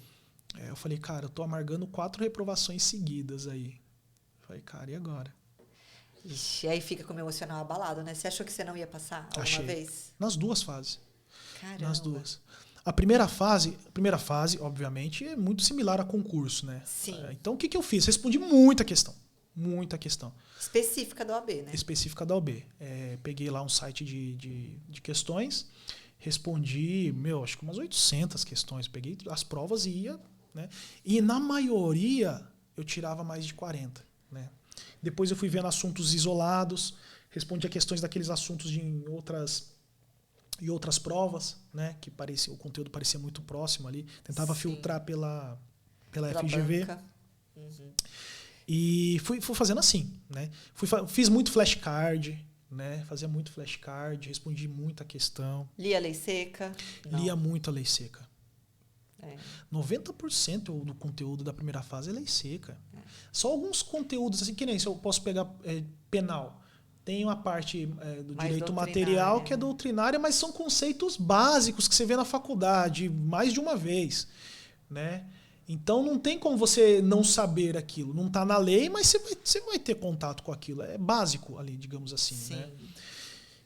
Eu falei, cara, eu tô amargando 4 reprovações seguidas aí. Eu falei, cara, e agora? Ixi, aí fica com o meu emocional abalado, né? Você achou que você não ia passar alguma vez? Nas 2 fases. Caramba. Nas 2. A primeira fase, obviamente, é muito similar a concurso, né? Sim. Então, o que eu fiz? Respondi muita questão. Muita questão. Específica da OAB, né? Específica da OAB. Peguei lá um site de questões, respondi, acho que umas 800 questões. Peguei as provas e ia, né? E na maioria, eu tirava mais de 40, né? Depois eu fui vendo assuntos isolados, respondia questões daqueles assuntos em outras provas, né? Que o conteúdo parecia muito próximo ali. Tentava filtrar pela FGV. Uhum. E fui fazendo assim, né? Fiz muito flashcard, né? Fazia muito flashcard, respondi muita questão. Lia a lei seca? Não. Lia muito a lei seca. 90% do conteúdo da primeira fase é lei seca. Só alguns conteúdos, assim, que nem se eu posso pegar penal. Tem uma parte do direito material que é doutrinária, mas são conceitos básicos que você vê na faculdade mais de uma vez, né? Então não tem como você não saber aquilo. Não está na lei, mas você vai ter contato com aquilo. É básico ali, digamos assim. Sim. Né?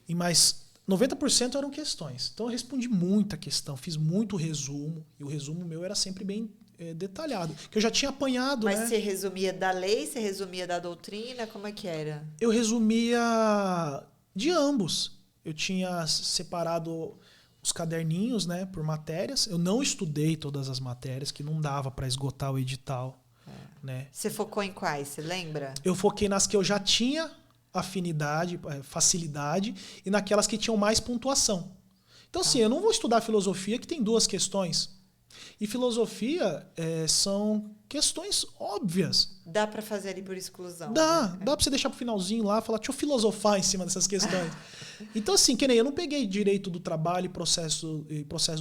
Mas 90% eram questões. Então eu respondi muita questão, fiz muito resumo. E o resumo meu era sempre bem detalhado. Que eu já tinha apanhado. Mas né? você resumia da lei, você resumia da doutrina? Como é que era? Eu resumia de ambos. Eu tinha separado os caderninhos, né, por matérias. Eu não estudei todas as matérias, que não dava para esgotar o edital. Né? Você focou em quais? Você lembra? Eu foquei nas que eu já tinha afinidade, facilidade, e naquelas que tinham mais pontuação. Então, assim, eu não vou estudar filosofia, que tem 2 questões. E filosofia são questões óbvias. Dá para fazer ali por exclusão. Dá né? para você deixar pro finalzinho lá, falar, deixa eu filosofar em cima dessas questões. Então, assim, que nem eu não peguei direito do trabalho e processo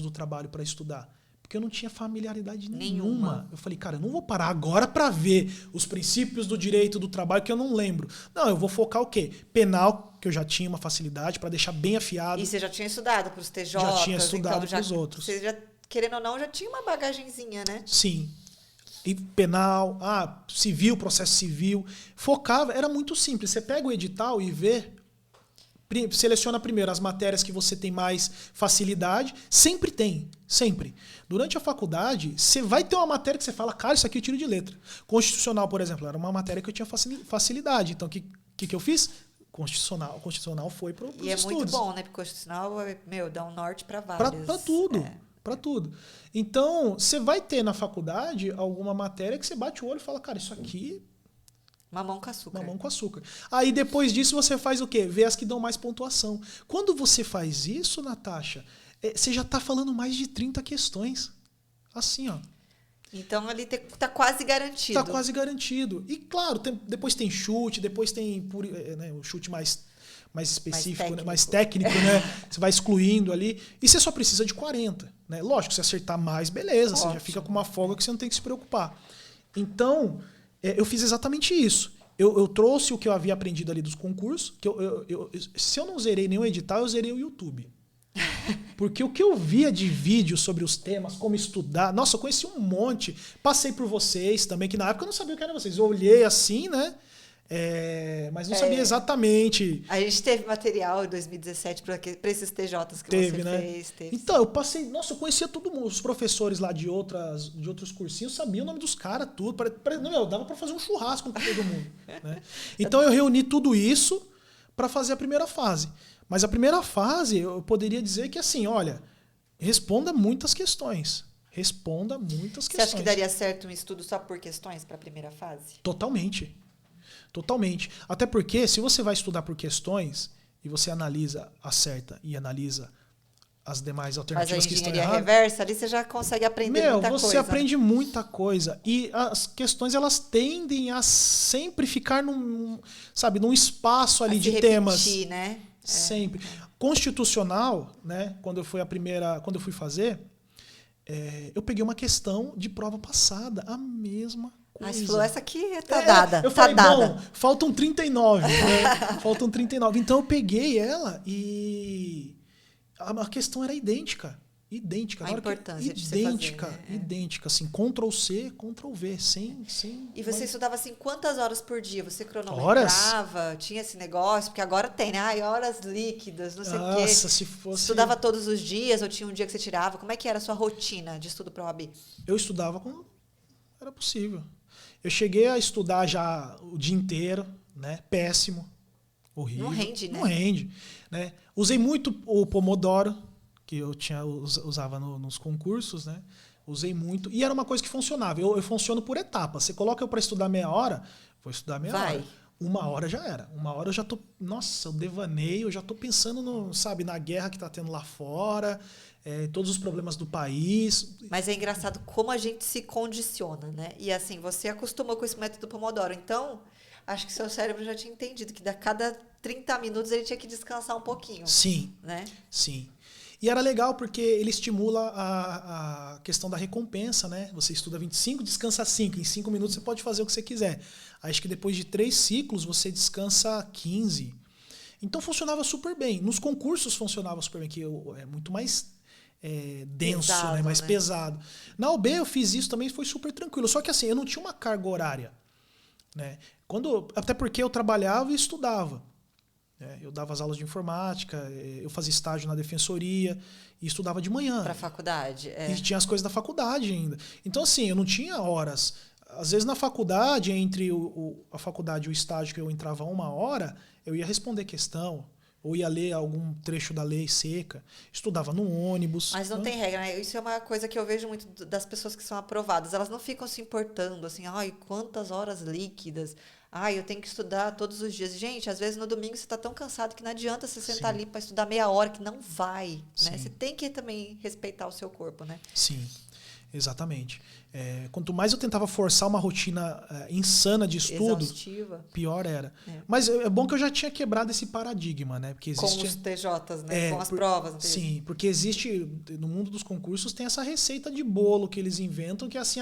do trabalho para estudar. Porque eu não tinha familiaridade nenhuma. Eu falei, cara, eu não vou parar agora para ver os princípios do direito do trabalho que eu não lembro. Não, eu vou focar o quê? Penal, que eu já tinha uma facilidade para deixar bem afiado. E você já tinha estudado para os TJ? Já tinha estudado então para os outros. Você já, querendo ou não, já tinha uma bagagenzinha, né? Sim. E penal, civil, processo civil. Focava, era muito simples. Você pega o edital e vê, seleciona primeiro as matérias que você tem mais facilidade. Sempre tem, sempre. Durante a faculdade, você vai ter uma matéria que você fala, cara, isso aqui eu tiro de letra. Constitucional, por exemplo, era uma matéria que eu tinha facilidade. Então, o que eu fiz? Constitucional foi para os estudos. E é muito bom, né? Porque Constitucional, dá um norte para várias. Para tudo. Para tudo. Então, você vai ter na faculdade alguma matéria que você bate o olho e fala, cara, isso aqui... Mamão com açúcar. Mamão com açúcar. Aí, depois disso, você faz o quê? Vê as que dão mais pontuação. Quando você faz isso, Natasha, você já está falando mais de 30 questões. Assim, ó. Então ali tá quase garantido. Tá quase garantido. E claro, depois tem chute, depois tem né, o chute mais específico, mais técnico, né? Você vai excluindo ali. E você só precisa de 40. Né? Lógico, se acertar mais, beleza. Ótimo. Você já fica com uma folga que você não tem que se preocupar. Então, eu fiz exatamente isso. Eu trouxe o que eu havia aprendido ali dos concursos. Que se eu não zerei nenhum edital, eu zerei o YouTube. Porque o que eu via de vídeo sobre os temas, como estudar... Nossa, eu conheci um monte. Passei por vocês também, que na época eu não sabia o que era vocês. Eu olhei assim, né? Mas não sabia exatamente. A gente teve material em 2017 para esses TJs que você fez. Teve. Então, eu passei... Nossa, eu conhecia todo mundo. Os professores lá de outros cursinhos sabiam o nome dos caras, tudo. Não, dava para fazer um churrasco com todo mundo. Né? Então, eu reuni tudo isso para fazer a primeira fase. Mas a primeira fase, eu poderia dizer que assim, olha, responda muitas questões. Responda muitas questões. Você acha que daria certo um estudo só por questões para a primeira fase? Totalmente. Totalmente. Até porque, se você vai estudar por questões e você analisa, acerta e analisa as demais alternativas que estão erradas... Mas a engenharia reversa, ali você já consegue aprender muita coisa. Você aprende muita coisa. E as questões, elas tendem a sempre ficar num espaço ali de temas. Né? Sempre. Constitucional, né? Quando eu fui fazer, eu peguei uma questão de prova passada, a mesma coisa. Mas falou, essa aqui tá dada. Eu falei, bom, faltam 39, né? Faltam 39. Então eu peguei ela e a questão era idêntica. Idêntica. A importância de você fazer, né? Idêntica, assim, Ctrl+C, Ctrl+V, sem... E você estudava, assim, quantas horas por dia? Você cronometrava? Horas? Tinha esse negócio? Porque agora tem, né? Horas líquidas, não sei o quê. Nossa, se fosse... Estudava todos os dias ou tinha um dia que você tirava? Como é que era a sua rotina de estudo para a OAB? Eu estudava quando era possível. Eu cheguei a estudar já o dia inteiro, né? Péssimo, horrível. Não rende, né? Não rende, né? Usei muito o Pomodoro, que eu usava nos concursos, né? Usei muito. E era uma coisa que funcionava. Eu funciono por etapas. Você coloca eu para estudar meia hora, vou estudar meia hora. 1 hora já era. 1 hora eu já tô... Nossa, eu devaneio, eu já tô pensando na guerra que tá tendo lá fora, todos os problemas do país. Mas é engraçado como a gente se condiciona, né? E assim, você acostumou com esse método Pomodoro. Então, acho que seu cérebro já tinha entendido que a cada 30 minutos ele tinha que descansar um pouquinho. Sim. Né? Sim. E era legal porque ele estimula a questão da recompensa, né? Você estuda 25, descansa 5. Em 5 minutos você pode fazer o que você quiser. Acho que depois de 3 ciclos você descansa 15. Então funcionava super bem. Nos concursos funcionava super bem, que é muito mais denso, pesado, né? Mais pesado. Na UB eu fiz isso também, foi super tranquilo. Só que assim, eu não tinha uma carga horária. Né? Até porque eu trabalhava e estudava. Eu dava as aulas de informática, eu fazia estágio na defensoria e estudava de manhã. Para a faculdade. E tinha as coisas da faculdade ainda. Então, assim, eu não tinha horas. Às vezes, na faculdade, entre a faculdade e o estágio que eu entrava 1 hora, eu ia responder questão, ou ia ler algum trecho da lei seca, estudava no ônibus. Mas não tem regra, né? Isso é uma coisa que eu vejo muito das pessoas que são aprovadas. Elas não ficam se importando, assim, quantas horas líquidas... eu tenho que estudar todos os dias. Gente, às vezes no domingo você está tão cansado que não adianta você sentar ali para estudar meia hora, que não vai. Né? Você tem que também respeitar o seu corpo, né? Sim, exatamente. Quanto mais eu tentava forçar uma rotina insana de estudo, exaustiva, pior era. Mas é bom que eu já tinha quebrado esse paradigma, né? Porque existe, com os TJs, né? Com as provas. Sim, porque existe, no mundo dos concursos, tem essa receita de bolo que eles inventam, que é assim,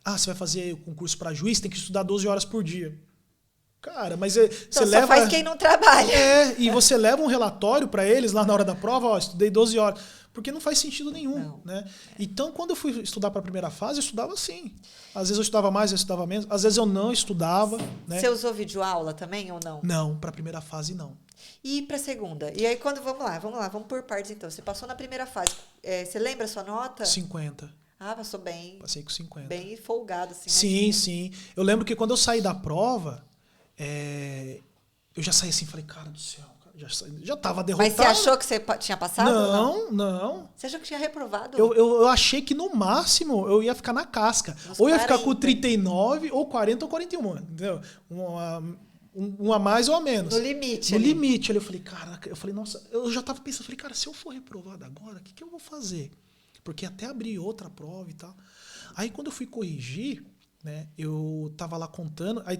você vai fazer o concurso para juiz, tem que estudar 12 horas por dia. Cara, mas você leva... Só faz quem não trabalha. E você leva um relatório para eles lá na hora da prova, estudei 12 horas. Porque não faz sentido nenhum. Né? Então, quando eu fui estudar para a primeira fase, eu estudava assim. Às vezes eu estudava mais, eu estudava menos. Às vezes eu não estudava. Né? Você usou videoaula também ou não? Não, para a primeira fase não. E para a segunda? E aí, vamos por partes então. Você passou na primeira fase. Você lembra a sua nota? 50. Passou bem. Passei com 50. Bem folgado, assim. Sim, né? sim. Eu lembro que quando eu saí da prova... eu já saí assim, falei, cara do céu, já tava derrotado. Mas você achou que você tinha passado? Não. Você achou que tinha reprovado? Eu achei que no máximo eu ia ficar na casca. Ou ia ficar com 39, ou 40 ou 41. Entendeu? Um a mais ou a menos. No limite. No limite. Ali eu falei, cara, nossa, eu já tava pensando, falei, cara, se eu for reprovado agora, o que eu vou fazer? porque até abrir outra prova e tal. Aí quando eu fui corrigir, né, eu tava lá contando, aí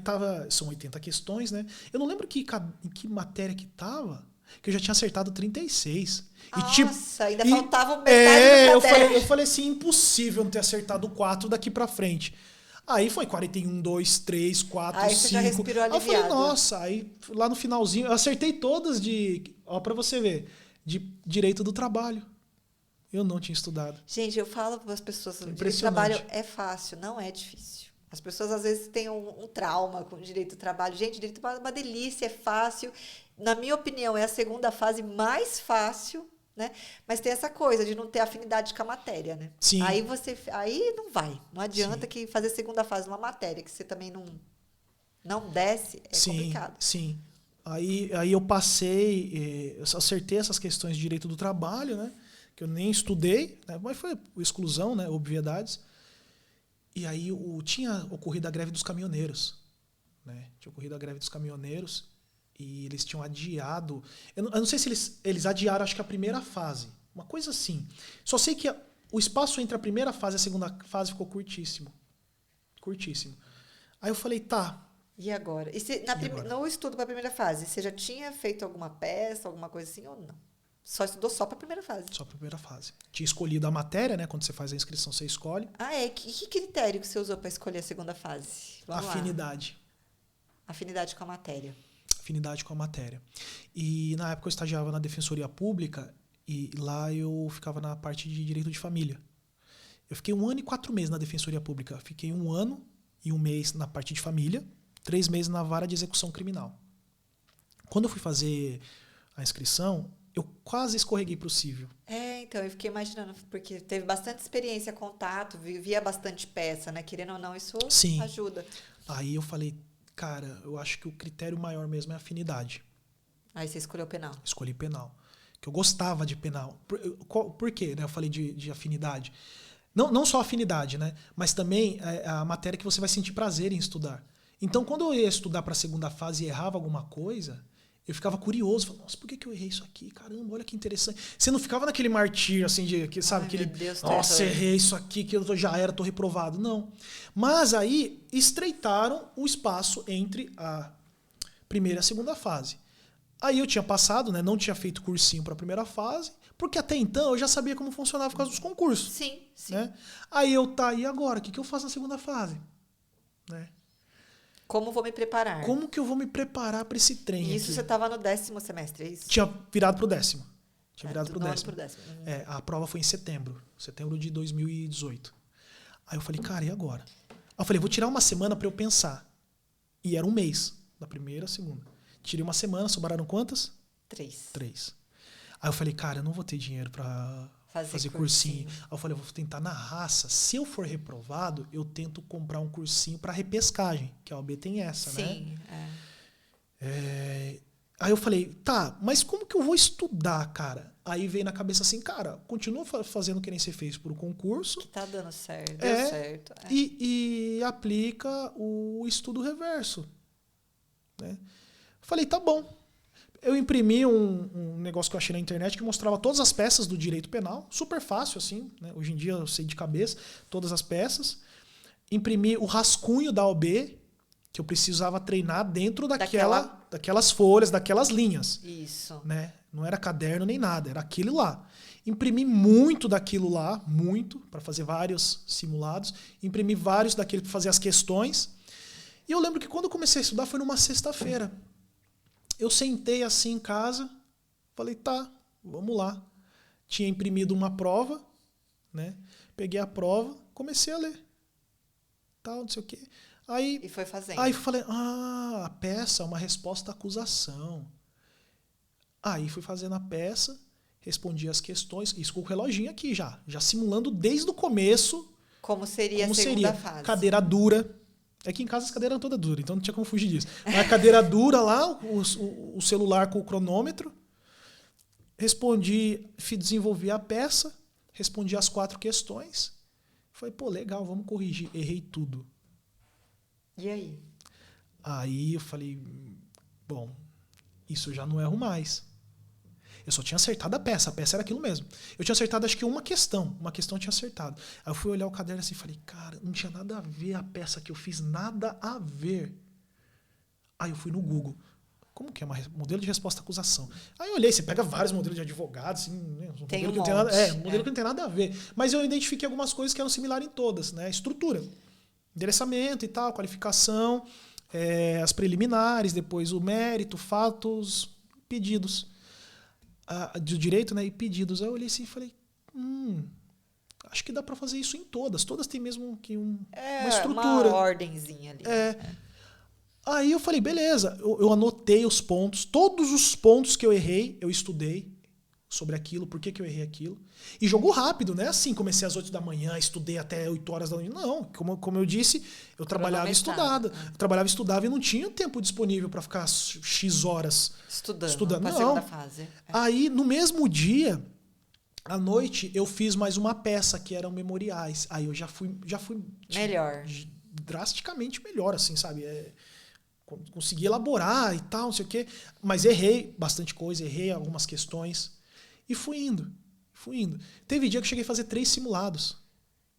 são 80 questões, né? Eu não lembro em que matéria que tava, que eu já tinha acertado 36. Nossa, ainda faltava metade do caderno. Eu falei assim, impossível não ter acertado 4 daqui pra frente. Aí foi 41, 2, 3, 4, 5. Aí você já respirou aliviado. Aí eu falei, nossa, aí lá no finalzinho, eu acertei todas ó, pra você ver, de direito do trabalho. Eu não tinha estudado. Gente, eu falo para as pessoas, o direito do trabalho é fácil, não é difícil. As pessoas às vezes têm um trauma com o direito do trabalho. Gente, direito do trabalho é uma delícia, é fácil. Na minha opinião, é a segunda fase mais fácil, né? Mas tem essa coisa de não ter afinidade com a matéria, né? Sim. Aí não vai. Não adianta que fazer a segunda fase numa matéria que você também não desce, é complicado. Sim. Aí eu passei, eu acertei essas questões de direito do trabalho, né? Que eu nem estudei, né? Mas foi exclusão, né? Obviedades. E aí tinha ocorrido a greve dos caminhoneiros, né? Tinha ocorrido a greve dos caminhoneiros e eles tinham adiado. Eu não sei se eles adiaram, acho que a primeira fase. Uma coisa assim. Só sei que o espaço entre a primeira fase e a segunda fase ficou curtíssimo. Curtíssimo. Aí eu falei, tá. E agora? No estudo para a primeira fase, você já tinha feito alguma peça, alguma coisa assim ou não? Só estudou só para a primeira fase? Só para a primeira fase. Tinha escolhido a matéria, né? Quando você faz a inscrição, você escolhe. Ah, é? Que critério que você usou para escolher a segunda fase? Afinidade. Afinidade com a matéria. Afinidade com a matéria. E na época eu estagiava na Defensoria Pública e lá eu ficava na parte de direito de família. Eu fiquei 1 ano e 4 meses na Defensoria Pública. Fiquei 1 ano e 1 mês na parte de família, 3 meses na vara de execução criminal. Quando eu fui fazer a inscrição, eu quase escorreguei para o civil. Então, eu fiquei imaginando, porque teve bastante experiência, contato, via bastante peça, né? Querendo ou não, isso ajuda. Aí eu falei, cara, eu acho que o critério maior mesmo é a afinidade. Aí você escolheu penal. Escolhi penal. Que eu gostava de penal. Por quê? Né? Eu falei de afinidade. Não só afinidade, né? Mas também a matéria que você vai sentir prazer em estudar. Então, quando eu ia estudar para a segunda fase e errava alguma coisa, eu ficava curioso. Falava, nossa, por que eu errei isso aqui? Caramba, olha que interessante. Você não ficava naquele martírio, assim, sabe? Nossa, errei isso aqui, que eu já era, tô reprovado. Não. Mas aí, estreitaram o espaço entre a primeira e a segunda fase. Aí eu tinha passado, né? Não tinha feito cursinho para a primeira fase, porque até então eu já sabia como funcionava por causa dos concursos. Sim. Né? Aí e agora? O que eu faço na segunda fase? Né? Como vou me preparar? Como que eu vou me preparar para esse trem E isso aqui? você estava no 10º semestre, é isso? Tinha virado pro 10º. Tinha virado pro 10º. Uhum. A prova foi em setembro de 2018. Aí eu falei, cara, e agora? Aí eu falei, vou tirar uma semana para eu pensar. E era 1 mês, da primeira à segunda. Tirei uma semana, sobraram quantas? 3. Aí eu falei, cara, eu não vou ter dinheiro para fazer cursinho. Aí eu falei, eu vou tentar na raça. Se eu for reprovado, eu tento comprar um cursinho para repescagem, que a OAB tem essa, né? Sim, Aí eu falei, tá, mas como que eu vou estudar, cara? Aí veio na cabeça assim, cara, continua fazendo o que nem você fez por concurso. Que tá dando certo, deu certo. E aplica o estudo reverso. Né? Falei, tá bom. Eu imprimi um negócio que eu achei na internet que mostrava todas as peças do direito penal, super fácil assim, né? Hoje em dia eu sei de cabeça todas as peças. Imprimi o rascunho da OB, que eu precisava treinar dentro daquelas folhas, daquelas linhas. Isso. Né? Não era caderno nem nada, era aquele lá. Imprimi muito daquilo lá, para fazer vários simulados. Imprimi vários daquele para fazer as questões. E eu lembro que quando eu comecei a estudar foi numa sexta-feira. Eu sentei assim em casa, falei, tá, vamos lá. Tinha imprimido uma prova, né? Peguei a prova, comecei a ler. Tal, não sei o quê. E foi fazendo. Aí falei, a peça é uma resposta à acusação. Aí fui fazendo a peça, respondi as questões, isso com o reloginho aqui já simulando desde o começo. Como seria a segunda fase. Cadeira dura. Aqui em casa as cadeiras eram todas duras, então não tinha como fugir disso. A cadeira dura lá, o celular com o cronômetro. Desenvolvi a peça, respondi as 4 questões. Falei, pô, legal, vamos corrigir. Errei tudo. E aí? Aí eu falei, bom, isso eu já não erro mais. Eu só tinha acertado a peça era aquilo mesmo. Eu tinha acertado acho que uma questão eu tinha acertado. Aí eu fui olhar o caderno assim e falei, cara, não tinha nada a ver a peça que eu fiz, nada a ver. Aí eu fui no Google. Como que é modelo de resposta à acusação? Aí eu olhei, você pega vários modelos de advogados, assim, né? Tem modelo um que não tem monte. nada, modelo que não tem nada a ver. Mas eu identifiquei algumas coisas que eram similares em todas, né? Estrutura, endereçamento e tal, qualificação, as preliminares, depois o mérito, fatos, pedidos. Do direito, né? E pedidos. Aí eu olhei assim e falei, acho que dá para fazer isso em todas. Todas têm mesmo que uma estrutura. Uma ordenzinha ali. Aí eu falei, beleza, eu anotei os pontos, todos os pontos que eu errei, eu estudei sobre aquilo, por que eu errei aquilo. E jogo rápido, né? Assim, comecei às 8 da manhã, estudei até 8 horas da noite. Não, como eu disse, eu trabalhava e estudava. Eu trabalhava e estudava e não tinha tempo disponível para ficar X horas estudando. Pra não. segunda fase. Aí, no mesmo dia, à noite, eu fiz mais uma peça, que eram memoriais. Aí eu já fui melhor. Drasticamente melhor, assim, sabe? Consegui elaborar e tal, não sei o quê. Mas errei bastante coisa, errei algumas questões. E fui indo. Teve dia que eu cheguei a fazer 3 simulados.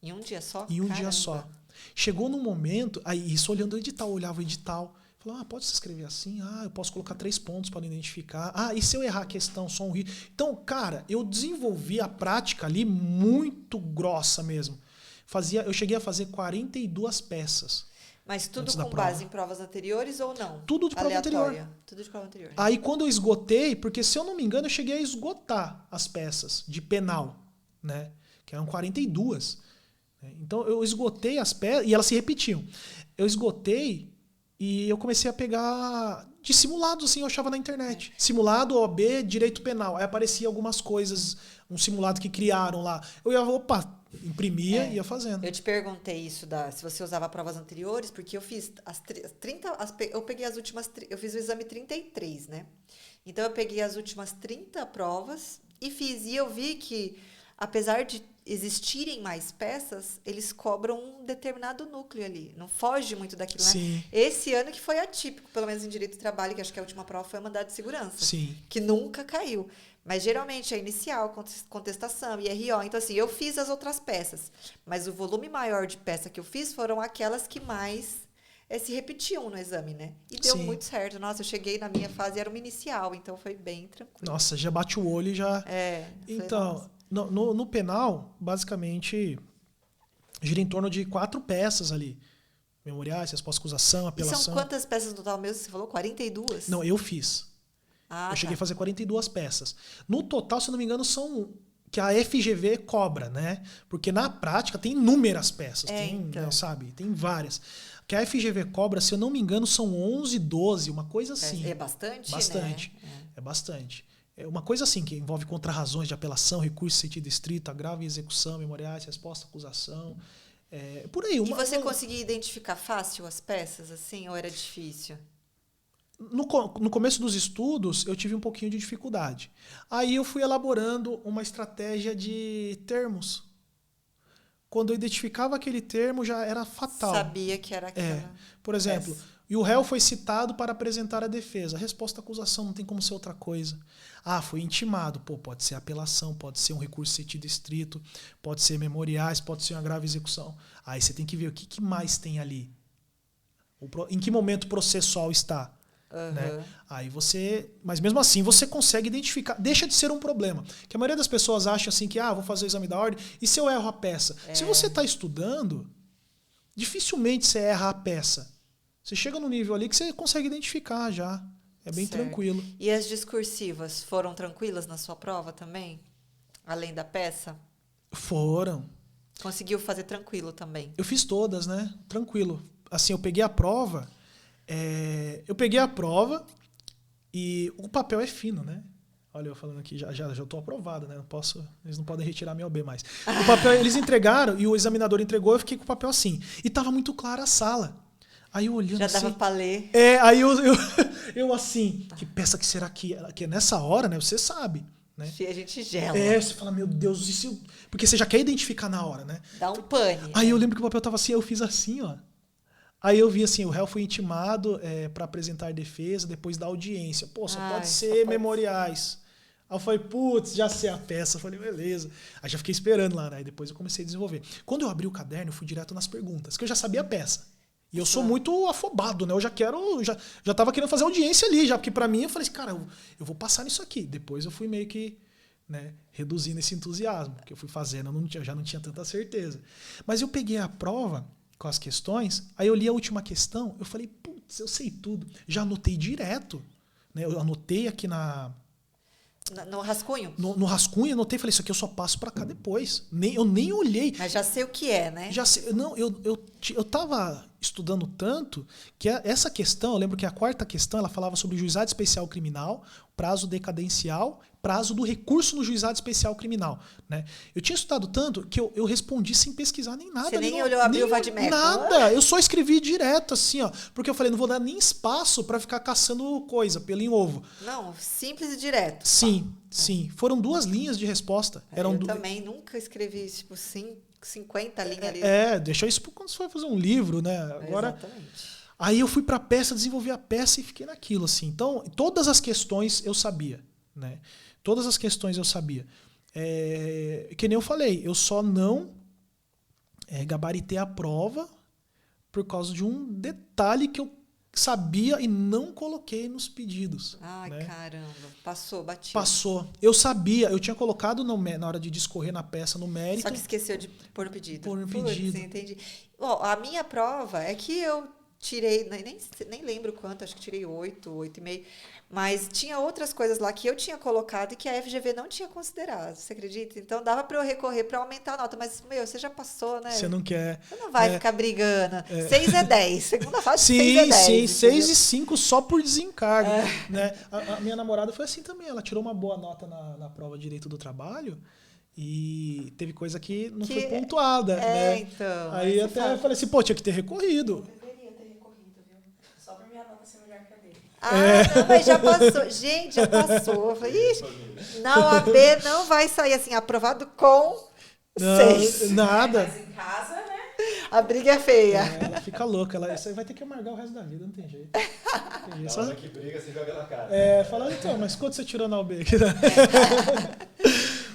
Em um dia só? Em um dia só. Chegou num momento, aí isso olhando o edital, eu olhava o edital. Falava, pode se escrever assim? Eu posso colocar 3 pontos para identificar. E se eu errar a questão, só um rio? Então, cara, eu desenvolvi a prática ali muito grossa mesmo. Eu cheguei a fazer 42 peças. Mas tudo com base em provas anteriores ou não? Tudo de prova anterior. Tudo de prova anterior. Aí quando eu esgotei, porque se eu não me engano, eu cheguei a esgotar as peças de penal, né? Que eram 42. Então eu esgotei as peças, e elas se repetiam. Eu esgotei e eu comecei a pegar de simulados, assim, eu achava na internet. Simulado, OAB, direito penal. Aí aparecia algumas coisas, um simulado que criaram lá. Eu ia, imprimia e ia fazendo. Eu te perguntei isso se você usava provas anteriores, porque eu fiz eu peguei as últimas, eu fiz o exame 33, né? Então eu peguei as últimas 30 provas e fiz, e eu vi que apesar de existirem mais peças, eles cobram um determinado núcleo ali, não foge muito daquilo, né? Sim. Esse ano que foi atípico, pelo menos em direito do trabalho, que acho que a última prova foi a mandado de segurança, Sim. que nunca caiu. Mas geralmente é inicial, contestação, IRO. Então, assim, eu fiz as outras peças. Mas o volume maior de peça que eu fiz foram aquelas que mais se repetiam no exame, né? E deu muito certo. Nossa, eu cheguei na minha fase, era uma inicial, então foi bem tranquilo. Nossa, já bate o olho e já... Então, no penal, basicamente, gira em torno de 4 peças ali. Memoriais, resposta à acusação, apelação... E são quantas peças no total mesmo? Você falou 42? Não, eu fiz. Eu cheguei a fazer 42 peças. No total, se eu não me engano, são que a FGV cobra, né? Porque na prática tem inúmeras peças, sabe? Tem várias. Que a FGV cobra, se eu não me engano, são 11, 12, uma coisa assim. É bastante, bastante, né? É bastante. É uma coisa assim, que envolve contrarrazões de apelação, recurso em sentido estrito, agravo e execução, memoriais, resposta à acusação. Por aí. E você conseguia identificar fácil as peças, assim, ou era difícil? No começo dos estudos, eu tive um pouquinho de dificuldade. Aí eu fui elaborando uma estratégia de termos. Quando eu identificava aquele termo, já era fatal. Sabia que era aquela. Por exemplo, e o réu foi citado para apresentar a defesa. A resposta à acusação não tem como ser outra coisa. Foi intimado. Pode ser apelação, pode ser um recurso em sentido estrito, pode ser memoriais, pode ser uma grave execução. Aí você tem que ver o que mais tem ali. Em que momento processual está. Né? Aí mas mesmo assim você consegue identificar, deixa de ser um problema, que a maioria das pessoas acha assim que vou fazer o exame da ordem e se eu erro a peça, se você está estudando, dificilmente você erra a peça, você chega no nível ali que você consegue identificar já, é bem tranquilo. E as discursivas foram tranquilas na sua prova também, além da peça? Foram. Conseguiu fazer tranquilo também? Eu fiz todas, né, tranquilo, assim, eu peguei a prova e o papel é fino, né? Olha, eu falando aqui, já estou aprovado, né? Eles não podem retirar minha OB mais. O papel eles entregaram e o examinador entregou, eu fiquei com o papel assim. E estava muito clara a sala. Aí eu olhando assim... Já dava para ler. Aí eu assim, que peça que será que é nessa hora, né? Você sabe, né? A gente gela. Você fala, meu Deus, isso... Porque você já quer identificar na hora, né? Dá um pane. Aí eu lembro que o papel tava assim, eu fiz assim, ó. Aí eu vi assim, o réu foi intimado para apresentar defesa depois da audiência. Só pode ser memoriais. Aí eu falei, putz, já sei a peça. Eu falei, beleza. Aí já fiquei esperando lá, né? Aí depois eu comecei a desenvolver. Quando eu abri o caderno, eu fui direto nas perguntas, que eu já sabia a peça. E eu sou muito afobado, né? Eu já tava querendo fazer audiência ali, já, porque pra mim eu falei assim, cara, eu vou passar nisso aqui. Depois eu fui meio que, né, reduzindo esse entusiasmo, porque eu fui fazendo, eu já não tinha tanta certeza. Mas eu peguei a prova com as questões, aí eu li a última questão, eu falei, putz, eu sei tudo. Já anotei direto, né? Eu anotei aqui No rascunho? no rascunho, anotei e falei, isso aqui eu só passo pra cá depois. Eu nem olhei. Mas já sei o que é, né? Já sei, não, eu tava estudando tanto que essa questão, eu lembro que a quarta questão, ela falava sobre juizado especial criminal, prazo decadencial, prazo do recurso no juizado especial criminal, né? Eu tinha estudado tanto que eu respondi sem pesquisar nem nada. Você nem olhou, abriu o Vadimeco? Nada, eu só escrevi direto assim, ó, porque eu falei, não vou dar nem espaço pra ficar caçando coisa, pelo em ovo. Não, simples e direto. Sim, sim. Foram 2 linhas de resposta. Eu também nunca escrevi, tipo, 50 linhas ali. Deixa isso quando você vai fazer um livro, né? Agora, exatamente. Aí eu fui pra peça, desenvolvi a peça e fiquei naquilo, assim. Então, todas as questões eu sabia, né? Todas as questões eu sabia. Que nem eu falei, eu só não gabaritei a prova por causa de um detalhe que eu sabia e não coloquei nos pedidos. Ai, né? caramba. Passou, bati. Passou. Eu sabia, eu tinha colocado na hora de discorrer na peça no mérito. Só que esqueceu de pôr no pedido. Pôr no pedido. Entendi. Bom, a minha prova é que eu tirei, nem lembro quanto, acho que tirei 8,5. Mas tinha outras coisas lá que eu tinha colocado e que a FGV não tinha considerado, você acredita? Então dava para eu recorrer para aumentar a nota, mas, você já passou, né? Você não quer. Você não vai ficar brigando. 6 é 10. Segunda fase, sim, 6 é 10. Sim, 6 e 5 só por desencargo. Né? A minha namorada foi assim também. Ela tirou uma boa nota na prova de Direito do Trabalho e teve coisa que não foi pontuada. Né? Então. Aí até eu falei assim, pô, tinha que ter recorrido. Não, mas já passou. Gente, já passou. Eu falei, ixi, na OAB não vai sair assim, aprovado com 6. Nada. Mas em casa, né? A briga é feia. Ela fica louca. Isso aí vai ter que amargar o resto da vida, não tem jeito. Na hora que briga, você joga na cara. Fala, então, mas quanto você tirou na OAB?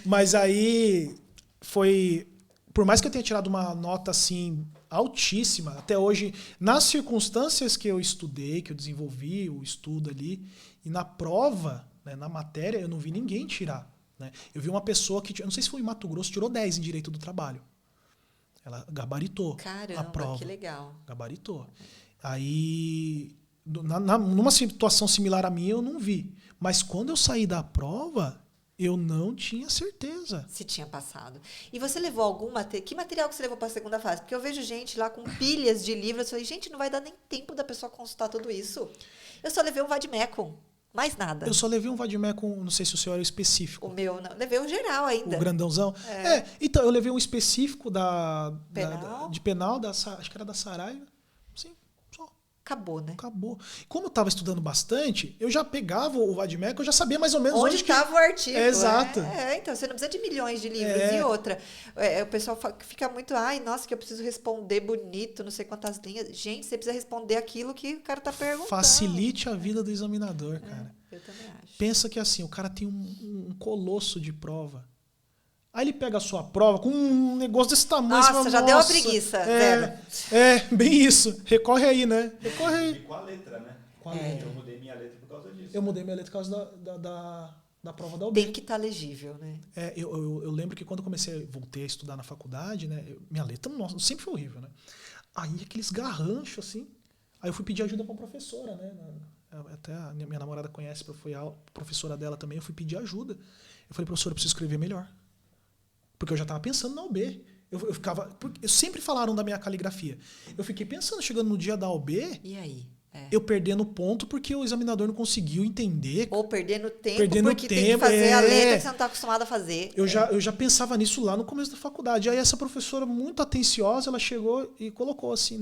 Mas aí foi... Por mais que eu tenha tirado uma nota assim altíssima, até hoje, nas circunstâncias que eu estudei, que eu desenvolvi o estudo ali, e na prova, né, na matéria, eu não vi ninguém tirar. Né? Eu vi uma pessoa que, eu não sei se foi em Mato Grosso, tirou 10 em Direito do Trabalho. Ela gabaritou. Caramba, a prova. Que legal. Gabaritou. Aí, numa situação similar à minha, eu não vi. Mas quando eu saí da prova, eu não tinha certeza. Se tinha passado. E você levou algum material? Que material que você levou para a segunda fase? Porque eu vejo gente lá com pilhas de livros. Eu falei, gente, não vai dar nem tempo da pessoa consultar tudo isso. Eu só levei um vademecum. Mais nada. Eu só levei um vademecum, não sei se o seu era o específico. O meu não. Levei o geral ainda. O grandãozão. Então, eu levei um específico Penal? de penal, acho que era da Saraiva. Sim, só. Acabou, né? Acabou. Como eu estava estudando bastante, eu já pegava o vademecum, eu já sabia mais ou menos onde estava o artigo. Exato. Então, você não precisa de milhões de livros. E outra, o pessoal fica muito, ai, nossa, que eu preciso responder bonito, não sei quantas linhas. Gente, você precisa responder aquilo que o cara está perguntando. Facilite a vida do examinador, cara. Eu também acho. Pensa que assim, o cara tem um colosso de prova. Aí ele pega a sua prova com um negócio desse tamanho. Nossa, fala, já deu uma preguiça. Bem isso. Recorre aí, né? Recorre aí. E com a letra, né? Com a letra. Eu mudei minha letra por causa disso. Eu mudei minha letra por causa da prova da UB. Tem que estar legível, né? Eu lembro que quando eu voltei a estudar na faculdade, né? Minha letra, nossa, sempre foi horrível, né? Aí aqueles garranchos, assim. Aí eu fui pedir ajuda pra uma professora, né? Até a minha namorada conhece, foi a professora dela também. Eu fui pedir ajuda. Eu falei, professora, eu preciso escrever melhor. Porque eu já estava pensando na UB. Eu sempre falaram da minha caligrafia. Eu fiquei pensando, chegando no dia da UB, e aí? Eu perdendo ponto porque o examinador não conseguiu entender. Ou perdendo tempo porque tem que fazer a letra que você não está acostumado a fazer. Eu já pensava nisso lá no começo da faculdade. Aí essa professora, muito atenciosa, ela chegou e colocou assim,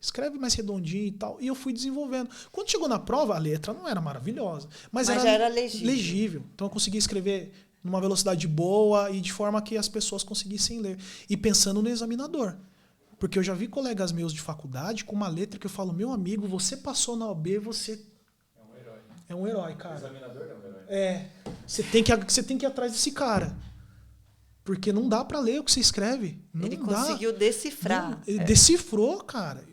escreve mais redondinho e tal. E eu fui desenvolvendo. Quando chegou na prova, a letra não era maravilhosa. Mas já era legível. Então eu conseguia escrever numa velocidade boa e de forma que as pessoas conseguissem ler. E pensando no examinador. Porque eu já vi colegas meus de faculdade com uma letra que eu falo, meu amigo, você passou na OB, você... É um herói. É um herói, cara. O examinador é um herói. Você tem que ir atrás desse cara. Porque não dá pra ler o que você escreve. Não Ele dá. conseguiu decifrar. Não, ele decifrou, cara.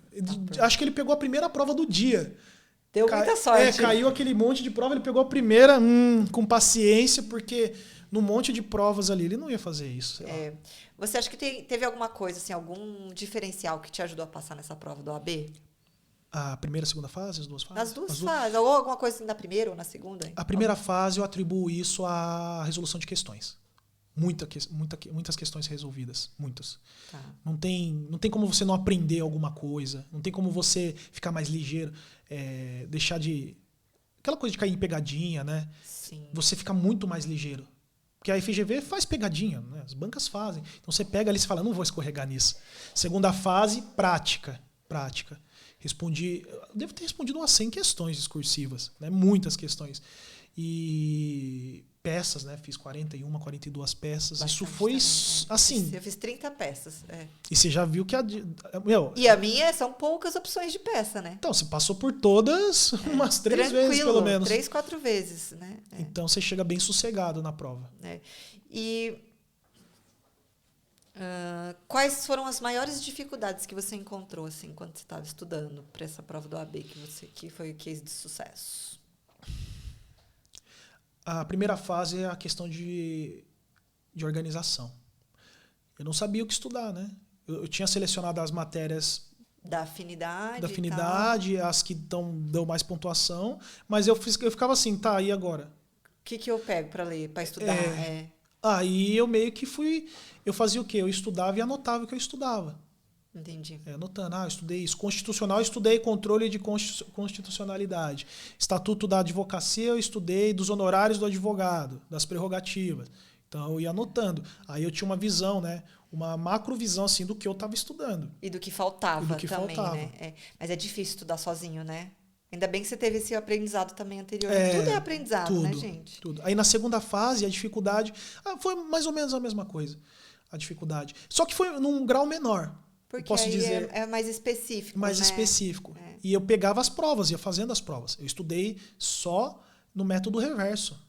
Acho que ele pegou a primeira prova do dia. Deu muita sorte. Caiu aquele monte de prova, ele pegou a primeira com paciência, porque no monte de provas ali ele não ia fazer isso. Sei lá. Você acha que teve alguma coisa, assim, algum diferencial que te ajudou a passar nessa prova do OAB? A primeira e a segunda fase, as duas fases? Nas duas fases. Ou alguma coisa assim na primeira ou na segunda? A primeira fase eu atribuo isso à resolução de questões. Muitas questões resolvidas. Muitas. Tá. Não tem como você não aprender alguma coisa. Não tem como você ficar mais ligeiro. Deixar de... Aquela coisa de cair em pegadinha, né? Sim. Você fica muito mais ligeiro. Porque a FGV faz pegadinha, né? As bancas fazem. Então você pega ali e fala, não vou escorregar nisso. Segunda fase, prática. Devo ter respondido umas 100 questões discursivas, né? Muitas questões. E peças, né? Fiz 42 peças. Bastante isso foi também, assim. Eu fiz 30 peças. E você já viu que E a minha são poucas opções de peça, né? Então, você passou por todas umas 3 vezes, pelo menos. 3, 4 vezes, né? Então você chega bem sossegado na prova. E quais foram as maiores dificuldades que você encontrou, assim, quando você estava estudando para essa prova do AB que foi o case de sucesso? A primeira fase é a questão de organização. Eu não sabia o que estudar, né? Eu tinha selecionado as matérias da afinidade, as que dão mais pontuação, mas eu ficava assim, tá, e agora? O que eu pego para ler, para estudar? Aí eu meio que eu fazia o quê? Eu estudava e anotava o que eu estudava. Entendi. Anotando, eu estudei isso. Constitucional, eu estudei controle de constitucionalidade. Estatuto da advocacia, eu estudei dos honorários do advogado, das prerrogativas. Então, eu ia anotando. Aí eu tinha uma visão, né? Uma macrovisão, assim, do que eu estava estudando. E do que faltava também, faltava. né? Mas é difícil estudar sozinho, né? Ainda bem que você teve esse aprendizado também anterior. Tudo é aprendizado, né, gente? Tudo. Aí, na segunda fase, a dificuldade... foi mais ou menos a mesma coisa, a dificuldade. Só que foi num grau menor. Porque posso aí dizer, é mais específico, mais né? específico. E eu pegava as provas, ia fazendo as provas. Eu estudei só no método reverso.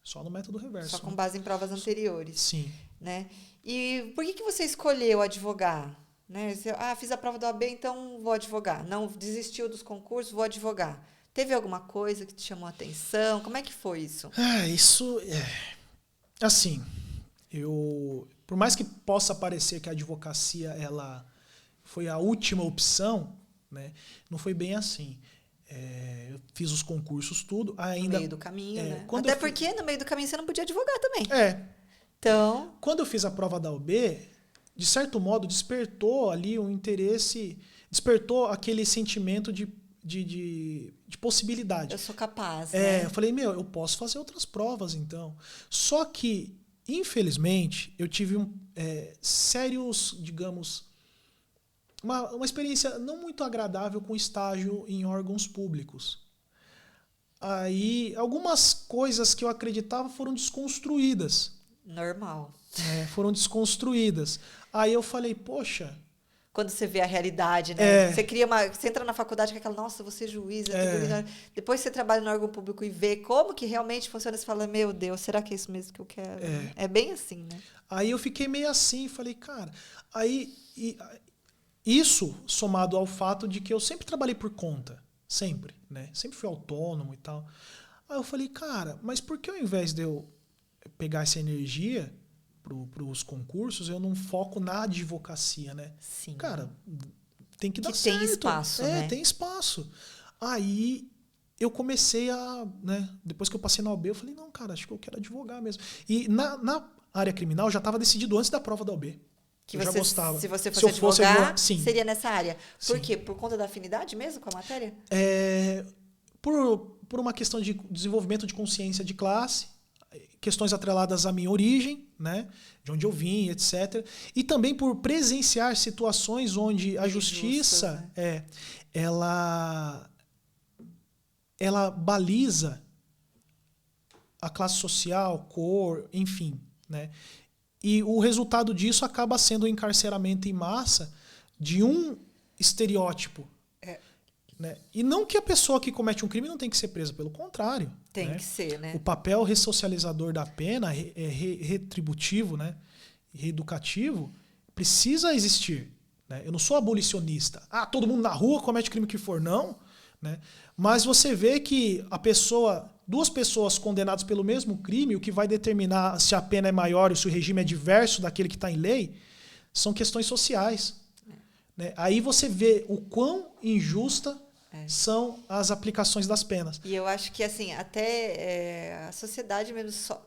Só no método reverso. Só com base em provas anteriores. Sim. Né? E por que você escolheu advogar? Né? Você, fiz a prova do AB, então vou advogar. Não desistiu dos concursos, vou advogar. Teve alguma coisa que te chamou a atenção? Como é que foi isso? Isso assim, por mais que possa parecer que a advocacia ela foi a última opção, né? Não foi bem assim. Eu fiz os concursos tudo, ainda no meio do caminho, né? Quando Até porque no meio do caminho você não podia advogar também. Então, quando eu fiz a prova da OAB, de certo modo despertou ali um interesse, despertou aquele sentimento de possibilidade. Eu sou capaz, né? Eu falei, eu posso fazer outras provas, então. Só que, infelizmente, eu tive sérios, digamos, uma experiência não muito agradável com estágio em órgãos públicos. Aí, algumas coisas que eu acreditava foram desconstruídas. Normal. Foram desconstruídas. Aí eu falei, poxa... Quando você vê a realidade, né? Você entra na faculdade com aquela, nossa, você é juiz. Depois você trabalha no órgão público e vê como que realmente funciona, você fala, meu Deus, será que é isso mesmo que eu quero? É bem assim, né? Aí eu fiquei meio assim, falei, cara... Isso somado ao fato de que eu sempre trabalhei por conta. Sempre, né? Sempre fui autônomo e tal. Aí eu falei, cara, mas por que ao invés de eu pegar essa energia para os concursos, eu não foco na advocacia, né? Sim. Cara, tem que dar certo. Tem espaço, né? Tem espaço. Aí eu comecei né? Depois que eu passei na OAB, eu falei, não, cara, acho que eu quero advogar mesmo. E na área criminal já estava decidido antes da prova da OAB. Que eu já gostava. Se você fosse advogar, seria nessa área. Por quê? Por conta da afinidade mesmo com a matéria? Por uma questão de desenvolvimento de consciência de classe, questões atreladas à minha origem, né, de onde eu vim, etc. E também por presenciar situações onde a justiça ela baliza a classe social, cor, enfim, né? E o resultado disso acaba sendo o encarceramento em massa de um estereótipo. Né? E não que a pessoa que comete um crime não tem que ser presa, pelo contrário. Tem né? que ser, né? O papel ressocializador da pena, retributivo, né? Reeducativo, precisa existir. Né? Eu não sou abolicionista. Todo mundo na rua comete crime que for, não. Né? Mas você vê que duas pessoas condenadas pelo mesmo crime, o que vai determinar se a pena é maior ou se o regime é diverso daquele que está em lei, são questões sociais. Né? Aí você vê o quão injusta são as aplicações das penas. E eu acho que assim, até a sociedade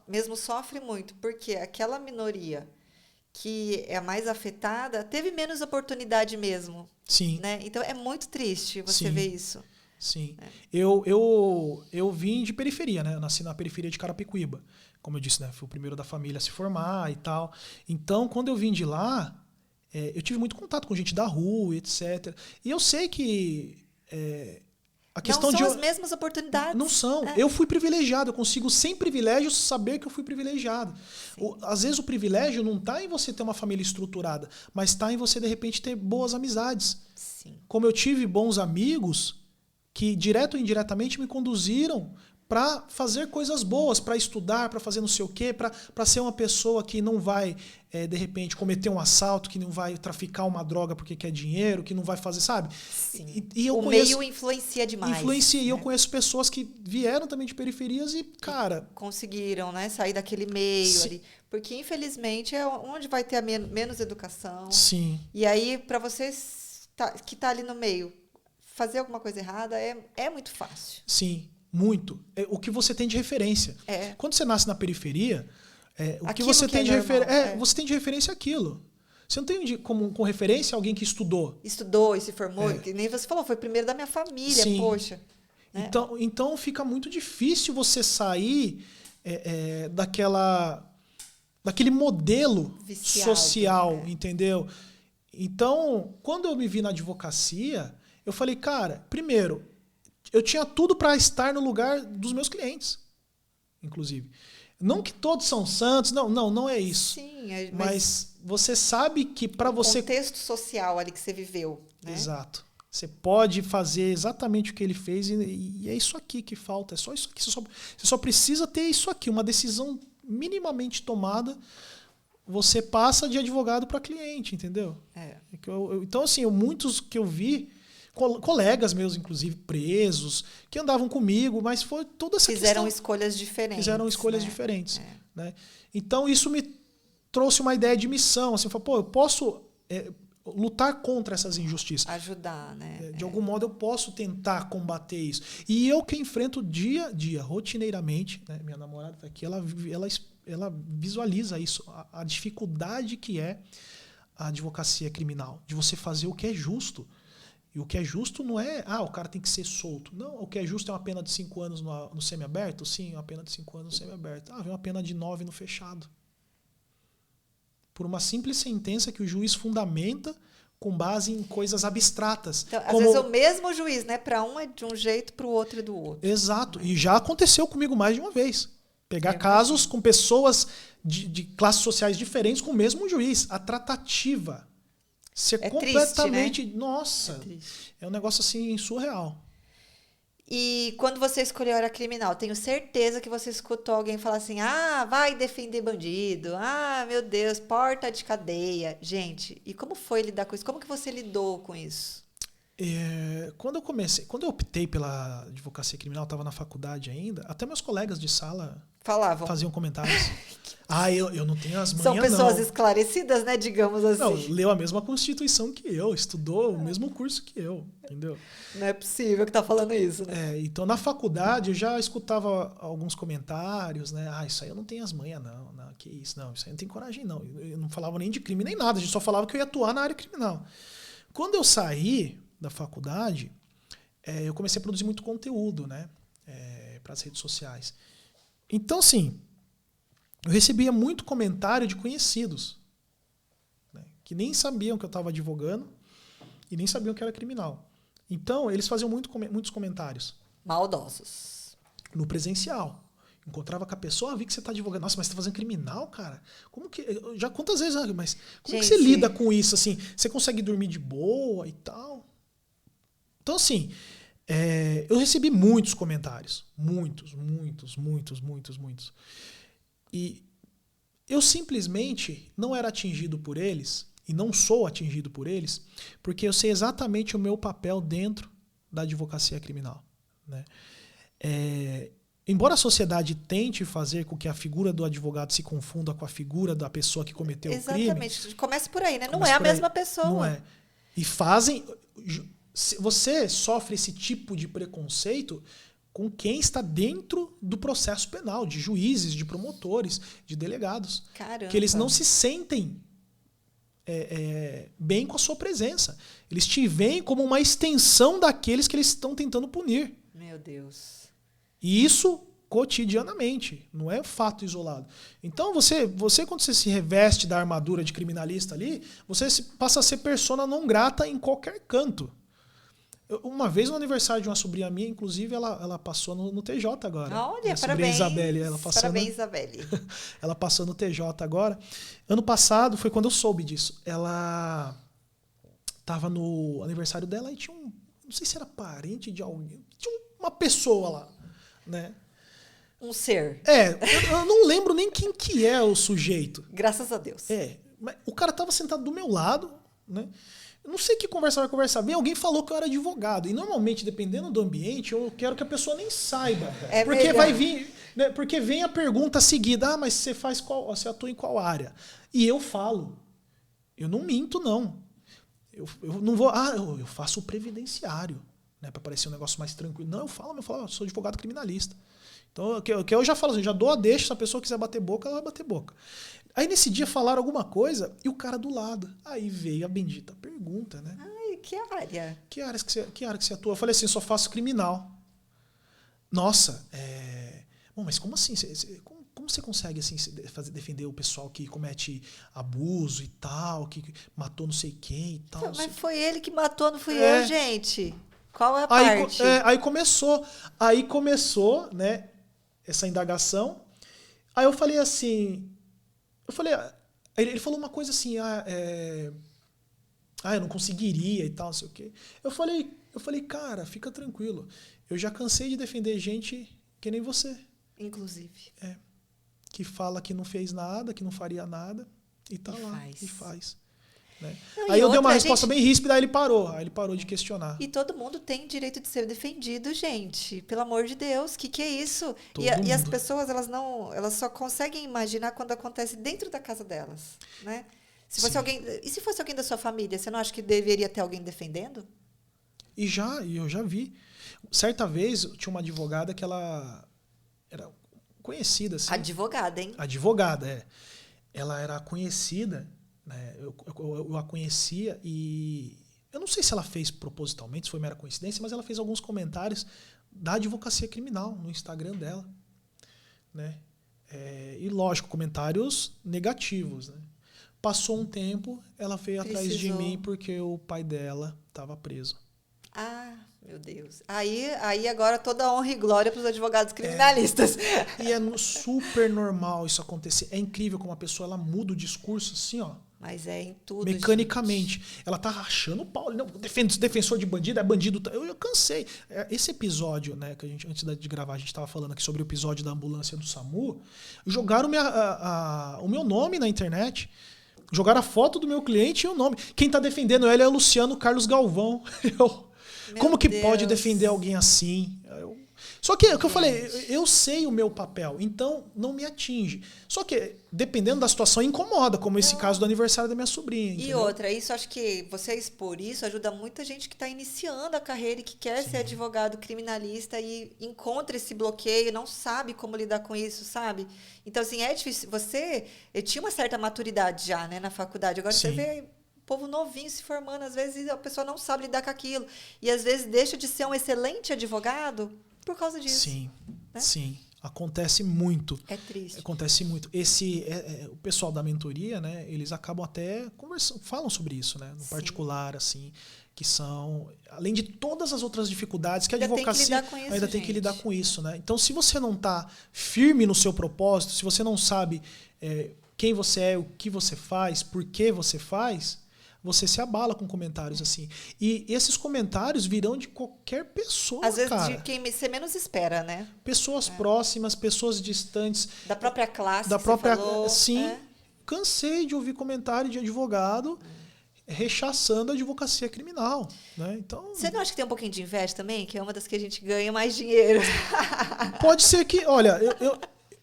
mesmo sofre muito, porque aquela minoria que é a mais afetada teve menos oportunidade mesmo. Sim. Né? Então é muito triste você Sim. ver isso. Sim. Eu vim de periferia, né? Eu nasci na periferia de Carapicuíba. Como eu disse, né? Fui o primeiro da família a se formar e tal. Então, quando eu vim de lá, eu tive muito contato com gente da rua, etc. E eu sei que a questão não são as mesmas oportunidades. Não são. Eu fui privilegiado. Eu consigo, sem privilégio, saber que eu fui privilegiado. Às vezes o privilégio não está em você ter uma família estruturada, mas está em você, de repente, ter boas amizades. Sim. Como eu tive bons amigos que, direto ou indiretamente, me conduziram para fazer coisas boas, para estudar, para fazer não sei o quê, para ser uma pessoa que não vai, de repente, cometer um assalto, que não vai traficar uma droga porque quer dinheiro, que não vai fazer, sabe? Sim. E eu meio influencia demais. Influencia. Né? E eu conheço pessoas que vieram também de periferias e, cara... Conseguiram, né, sair daquele meio ali. Porque, infelizmente, é onde vai ter menos educação. Sim. E aí, para você que está ali no meio, fazer alguma coisa errada é muito fácil. Sim. Muito. O que você tem de referência. Quando você nasce na periferia, o que você tem de referência. Você tem de referência aquilo. Você não tem com referência alguém que estudou. Estudou e se formou, que nem você falou, foi primeiro da minha família, Sim. poxa. Então fica muito difícil você sair daquele modelo viciado, social, entendeu? Então, quando eu me vi na advocacia, eu falei, cara, primeiro, eu tinha tudo para estar no lugar dos meus clientes, inclusive. Não que todos são santos, não é isso. Sim, mas você sabe que para você... O contexto social ali que você viveu. Né? Exato. Você pode fazer exatamente o que ele fez e é isso aqui que falta, é só isso aqui. Você só precisa ter isso aqui, uma decisão minimamente tomada, você passa de advogado para cliente, entendeu? Então, assim, muitos que eu vi... colegas meus, inclusive, presos, que andavam comigo, mas foi toda essa Fizeram escolhas diferentes. Fizeram escolhas diferentes. Né? Então, isso me trouxe uma ideia de missão. Assim, eu posso lutar contra essas injustiças. Ajudar, né? De algum modo, eu posso tentar combater isso. E eu que enfrento dia a dia, rotineiramente, né? Minha namorada está aqui, ela visualiza isso, a dificuldade que é a advocacia criminal, de você fazer o que é justo. E o que é justo não é, o cara tem que ser solto. Não, o que é justo é uma pena de 5 anos no semiaberto? Sim, uma pena de 5 anos no semiaberto. Vem uma pena de 9 no fechado. Por uma simples sentença que o juiz fundamenta com base em coisas abstratas. Então, às vezes o mesmo juiz, né? Para um é de um jeito, para o outro é do outro. Exato. E já aconteceu comigo mais de uma vez. Pegar casos com pessoas de classes sociais diferentes com o mesmo juiz. A tratativa ser completamente... Triste, né? Nossa, é um negócio assim surreal. E quando você escolheu a área criminal, tenho certeza que você escutou alguém falar assim, vai defender bandido, meu Deus, porta de cadeia. Gente, e como foi lidar com isso? Como que você lidou com isso? Quando eu optei pela advocacia criminal, estava na faculdade ainda, até meus colegas de sala faziam comentários. Eu não tenho as manhas, São pessoas esclarecidas, né, digamos assim. Não, leu a mesma Constituição que eu, estudou o mesmo curso que eu, entendeu? Não é possível que tá falando isso, né? Então, na faculdade, eu já escutava alguns comentários, né? Isso aí eu não tenho as manhas, não, que isso, não, isso aí eu não tenho coragem, não. Eu não falava nem de crime, nem nada, a gente só falava que eu ia atuar na área criminal. Quando eu saí da faculdade, eu comecei a produzir muito conteúdo, né? Para as redes sociais. Então, assim, eu recebia muito comentário de conhecidos, né, que nem sabiam que eu estava advogando e nem sabiam que era criminal. Então, eles faziam muitos comentários. Maldosos. No presencial. Encontrava com a pessoa, vi que você está advogando. Nossa, mas você está fazendo criminal, cara? Como que... Já quantas vezes... Mas como que você lida com isso? Assim, você consegue dormir de boa e tal? Então, assim, Eu recebi muitos comentários. Muitos. E eu simplesmente não era atingido por eles, e não sou atingido por eles, porque eu sei exatamente o meu papel dentro da advocacia criminal, né? Embora a sociedade tente fazer com que a figura do advogado se confunda com a figura da pessoa que cometeu o crime... Exatamente. Começa por aí, né? Não é a mesma pessoa. Não é. E fazem... Você sofre esse tipo de preconceito com quem está dentro do processo penal, de juízes, de promotores, de delegados. Caramba. Que eles não se sentem bem com a sua presença. Eles te veem como uma extensão daqueles que eles estão tentando punir. Meu Deus. E isso cotidianamente, não é fato isolado. Então, você quando você se reveste da armadura de criminalista ali, você passa a ser persona não grata em qualquer canto. Uma vez no aniversário de uma sobrinha minha, inclusive, ela passou no TJ agora. Olha, parabéns. Isabelle, Parabéns, Isabelle. Ela passou no TJ agora. Ano passado foi quando eu soube disso. Ela estava no aniversário dela e tinha não sei se era parente de alguém, tinha uma pessoa lá, né? Um ser. Eu não lembro nem quem que é o sujeito. Graças a Deus. Mas o cara estava sentado do meu lado, né? Eu não sei que conversa vai conversar bem. Alguém falou que eu era advogado. E normalmente, dependendo do ambiente, eu quero que a pessoa nem saiba. Porque melhor. vai vir, né? Porque vem a pergunta seguida: mas você faz você atua em qual área? E eu falo. Eu não minto, não. Eu não vou. Eu faço o previdenciário, né? Para parecer um negócio mais tranquilo. Não, eu falo, eu sou advogado criminalista. Então, que eu já falo assim, já dou a deixa, se a pessoa quiser bater boca, ela vai bater boca. Aí nesse dia falaram alguma coisa e o cara do lado. Aí veio a bendita pergunta, né? Ai, que área? Que área que você atua? Eu falei assim, só faço criminal. Nossa, bom, mas como assim? Como você consegue assim defender o pessoal que comete abuso e tal, que matou não sei quem e tal? Mas foi ele que matou, não fui eu, gente. Qual é a parte? Aí começou, né, essa indagação. Aí eu falei assim... Ele falou uma coisa assim, eu não conseguiria e tal, não sei o quê. Eu falei, cara, fica tranquilo. Eu já cansei de defender gente que nem você. Inclusive. Que fala que não fez nada, que não faria nada, e tá lá, e faz. Né? Aí eu dei uma resposta bem ríspida, aí ele parou de questionar. E todo mundo tem direito de ser defendido, gente. Pelo amor de Deus, que é isso? E as pessoas, elas só conseguem imaginar quando acontece dentro da casa delas, né? Se fosse alguém da sua família, você não acha que deveria ter alguém defendendo? E eu já vi. Certa vez, tinha uma advogada que ela era conhecida. Assim, advogada, hein? Advogada, Ela era conhecida, né? Eu a conhecia e eu não sei se ela fez propositalmente, se foi mera coincidência, mas ela fez alguns comentários da advocacia criminal no Instagram dela, né? E lógico, comentários negativos, né? Passou um tempo, ela veio atrás de mim porque o pai dela estava preso. Meu Deus. Aí agora toda honra e glória para os advogados criminalistas. E é super normal isso acontecer. É incrível como a pessoa ela muda o discurso assim, ó. Mas em tudo. Mecanicamente. Gente. Ela tá rachando o pau. Não, defensor de bandido é bandido. Eu cansei. Esse episódio, né, que a gente, antes de gravar, a gente estava falando aqui sobre o episódio da ambulância do SAMU. Jogaram o meu nome na internet. Jogaram a foto do meu cliente e o nome. Quem tá defendendo ele é o Luciano Carlos Galvão. Como que pode defender alguém assim? Só que o que eu falei, eu sei o meu papel, então não me atinge. Só que, dependendo da situação, incomoda, como esse caso do aniversário da minha sobrinha. Entendeu? E outra, isso acho que você expor isso ajuda muita gente que está iniciando a carreira e que quer ser advogado criminalista e encontra esse bloqueio, não sabe como lidar com isso, sabe? Então, assim, é difícil. Eu tinha uma certa maturidade já, né, na faculdade. Agora você vê povo novinho se formando, às vezes a pessoa não sabe lidar com aquilo. E às vezes deixa de ser um excelente advogado por causa disso. Sim, né? Sim. Acontece muito. É triste. Acontece muito. O pessoal da mentoria, né, eles acabam até falam sobre isso, né, no particular, assim, que são, além de todas as outras dificuldades que a advocacia ainda tem que lidar com isso, né? Então, se você não está firme no seu propósito, se você não sabe quem você é, o que você faz, por que você faz, você se abala com comentários assim. E esses comentários virão de qualquer pessoa, Às vezes cara. de quem você menos espera, né? Pessoas próximas, pessoas distantes. Da própria classe Da que própria... você falou. Sim. Cansei de ouvir comentário de advogado rechaçando a advocacia criminal, né? Então, Você não acha que tem um pouquinho de inveja também? Que é uma das que a gente ganha mais dinheiro. pode ser que... Olha,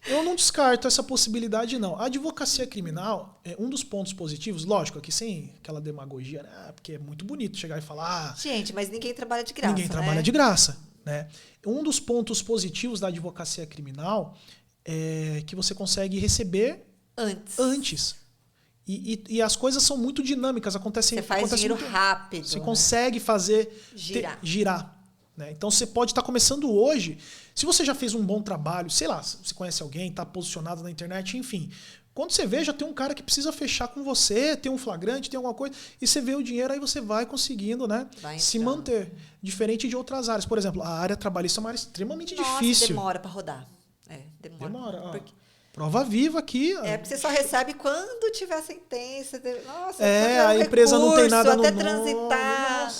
eu não descarto essa possibilidade, não. A advocacia criminal é um dos pontos positivos, lógico, aqui sem aquela demagogia, né? Porque é muito bonito chegar e falar... Gente, mas ninguém trabalha de graça, Ninguém trabalha de graça, né? Um dos pontos positivos da advocacia criminal é que você consegue receber antes. E as coisas são muito dinâmicas, acontecem. Você faz dinheiro muito rápido. Você né? consegue fazer girar. Né? Então você pode estar começando hoje. Se você já fez um bom trabalho, sei lá, você conhece alguém, está posicionado na internet, enfim. Quando você vê, já tem um cara que precisa fechar com você, tem um flagrante, tem alguma coisa, e você vê o dinheiro, aí você vai conseguindo, né, se manter. Diferente de outras áreas. Por exemplo, a área trabalhista é uma área extremamente difícil. Demora para rodar. Demora. Porque... Prova viva aqui. Porque você só recebe quando tiver a sentença. Nossa, a empresa não tem nada até no transitar.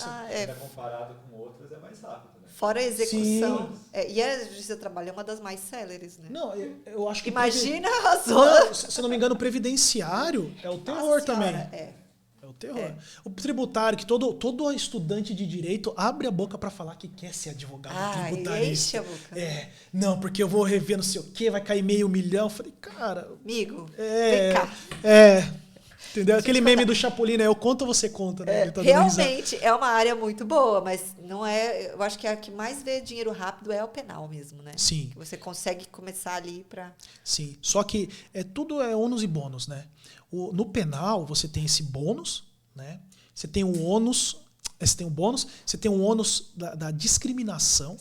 Comparado com outras, é mais rápido. Né? Fora a execução. E a justiça do trabalho é uma das mais céleres, né? Não, eu acho que... Imagina as outras. Se não me engano, o previdenciário é o terror também. É o terror. O tributário, que todo estudante de direito abre a boca para falar que quer ser advogado tributarista. Enche a boca. Não, porque eu vou rever não sei o quê, vai cair $500 mil. Eu falei, cara... Amigo, vem cá. Entendeu? Aquele meme do Chapulin, né? Eu conto ou você conta, né? Realmente, é uma área muito boa, mas não é... Eu acho que a que mais vê dinheiro rápido é o penal mesmo, né? Sim. Que você consegue começar ali para... Sim, só que tudo é ônus e bônus, né? No penal, você tem esse bônus, né? Você tem o ônus, você tem o bônus, você tem o ônus da discriminação.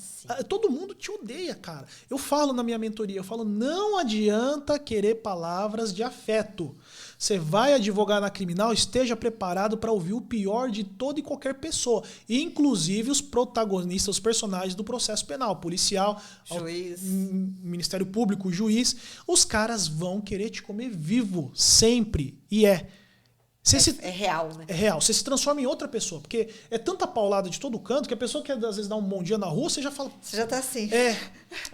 Todo mundo te odeia, cara. Eu falo na minha mentoria, eu falo, não adianta querer palavras de afeto. Você vai advogar na criminal, esteja preparado para ouvir o pior de toda e qualquer pessoa, inclusive os protagonistas, os personagens do processo penal, policial, juiz, Ministério Público, juiz. Os caras vão querer te comer vivo, sempre. E é real, né? É real. Você se transforma em outra pessoa. Porque é tanta paulada de todo canto que a pessoa que às vezes dá um bom dia na rua, você já fala... Você já tá assim.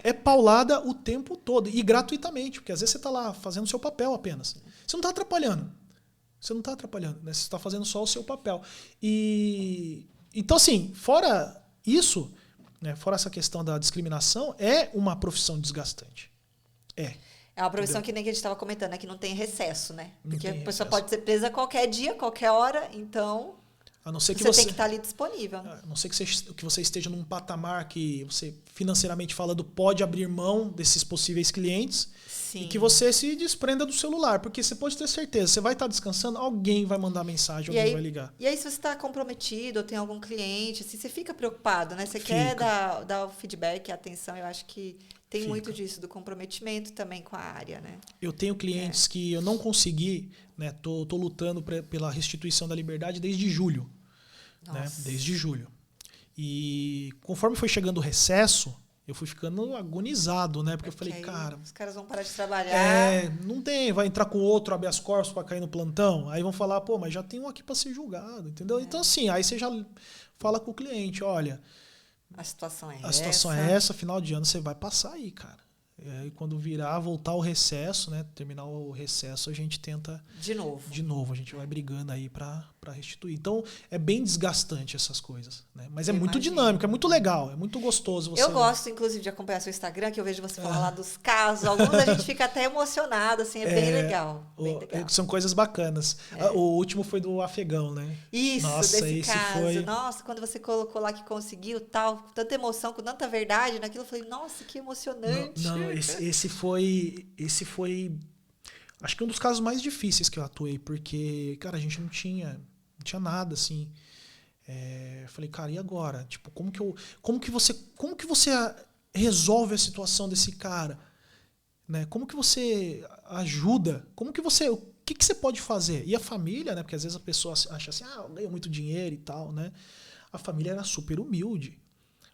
É paulada o tempo todo. E gratuitamente. Porque às vezes você tá lá fazendo o seu papel apenas. Você não tá atrapalhando. Né? Você tá fazendo só o seu papel. Então, assim, fora isso, né, fora essa questão da discriminação, é uma profissão desgastante. É uma profissão que nem que a gente estava comentando, né? Que não tem recesso, né? Porque a pessoa recesso. pode ser presa qualquer dia, qualquer hora, então a não ser que você tem que estar ali disponível. Né? A não ser que você esteja num patamar que você, financeiramente falando, pode abrir mão desses possíveis clientes. Sim. E que você se desprenda do celular. Porque você pode ter certeza, você vai estar descansando, alguém vai mandar mensagem, alguém vai ligar. E aí, se você está comprometido ou tem algum cliente, assim, você fica preocupado, né? Você quer dar o feedback, a atenção, eu acho que tem muito disso, do comprometimento também com a área, né? Eu tenho clientes que eu não consegui, né? Tô lutando pela restituição da liberdade desde julho. Né? Desde julho. E conforme foi chegando o recesso, eu fui ficando agonizado, né? Porque eu falei, cara... Os caras vão parar de trabalhar. Não tem, vai entrar com outro habeas corpus para cair no plantão. Aí vão falar, pô, mas já tem um aqui para ser julgado, entendeu? Então, assim, aí você já fala com o cliente, olha... A situação é essa. A situação é essa, final de ano você vai passar aí, cara. E quando voltar o recesso, né? Terminar o recesso, a gente tenta... De novo. A gente vai brigando aí para restituir. Então, é bem desgastante essas coisas. Né? Mas é muito dinâmico, é muito legal, é muito gostoso. Eu gosto, inclusive, de acompanhar seu Instagram, que eu vejo você falar lá dos casos. Alguns a gente fica até emocionado, assim, bem legal. São coisas bacanas. O último foi do afegão, né? Isso, nossa, desse caso. Foi... Nossa, quando você colocou lá que conseguiu, tal, com tanta emoção, com tanta verdade naquilo, eu falei, nossa, que emocionante. Não, esse foi acho que um dos casos mais difíceis que eu atuei, porque, cara, a gente não tinha nada, assim. Falei, cara, e agora? Tipo, como que você resolve a situação desse cara? Né? Como que você ajuda? O que você pode fazer? E a família, né? Porque às vezes a pessoa acha assim, eu ganho muito dinheiro e tal, né? A família era super humilde.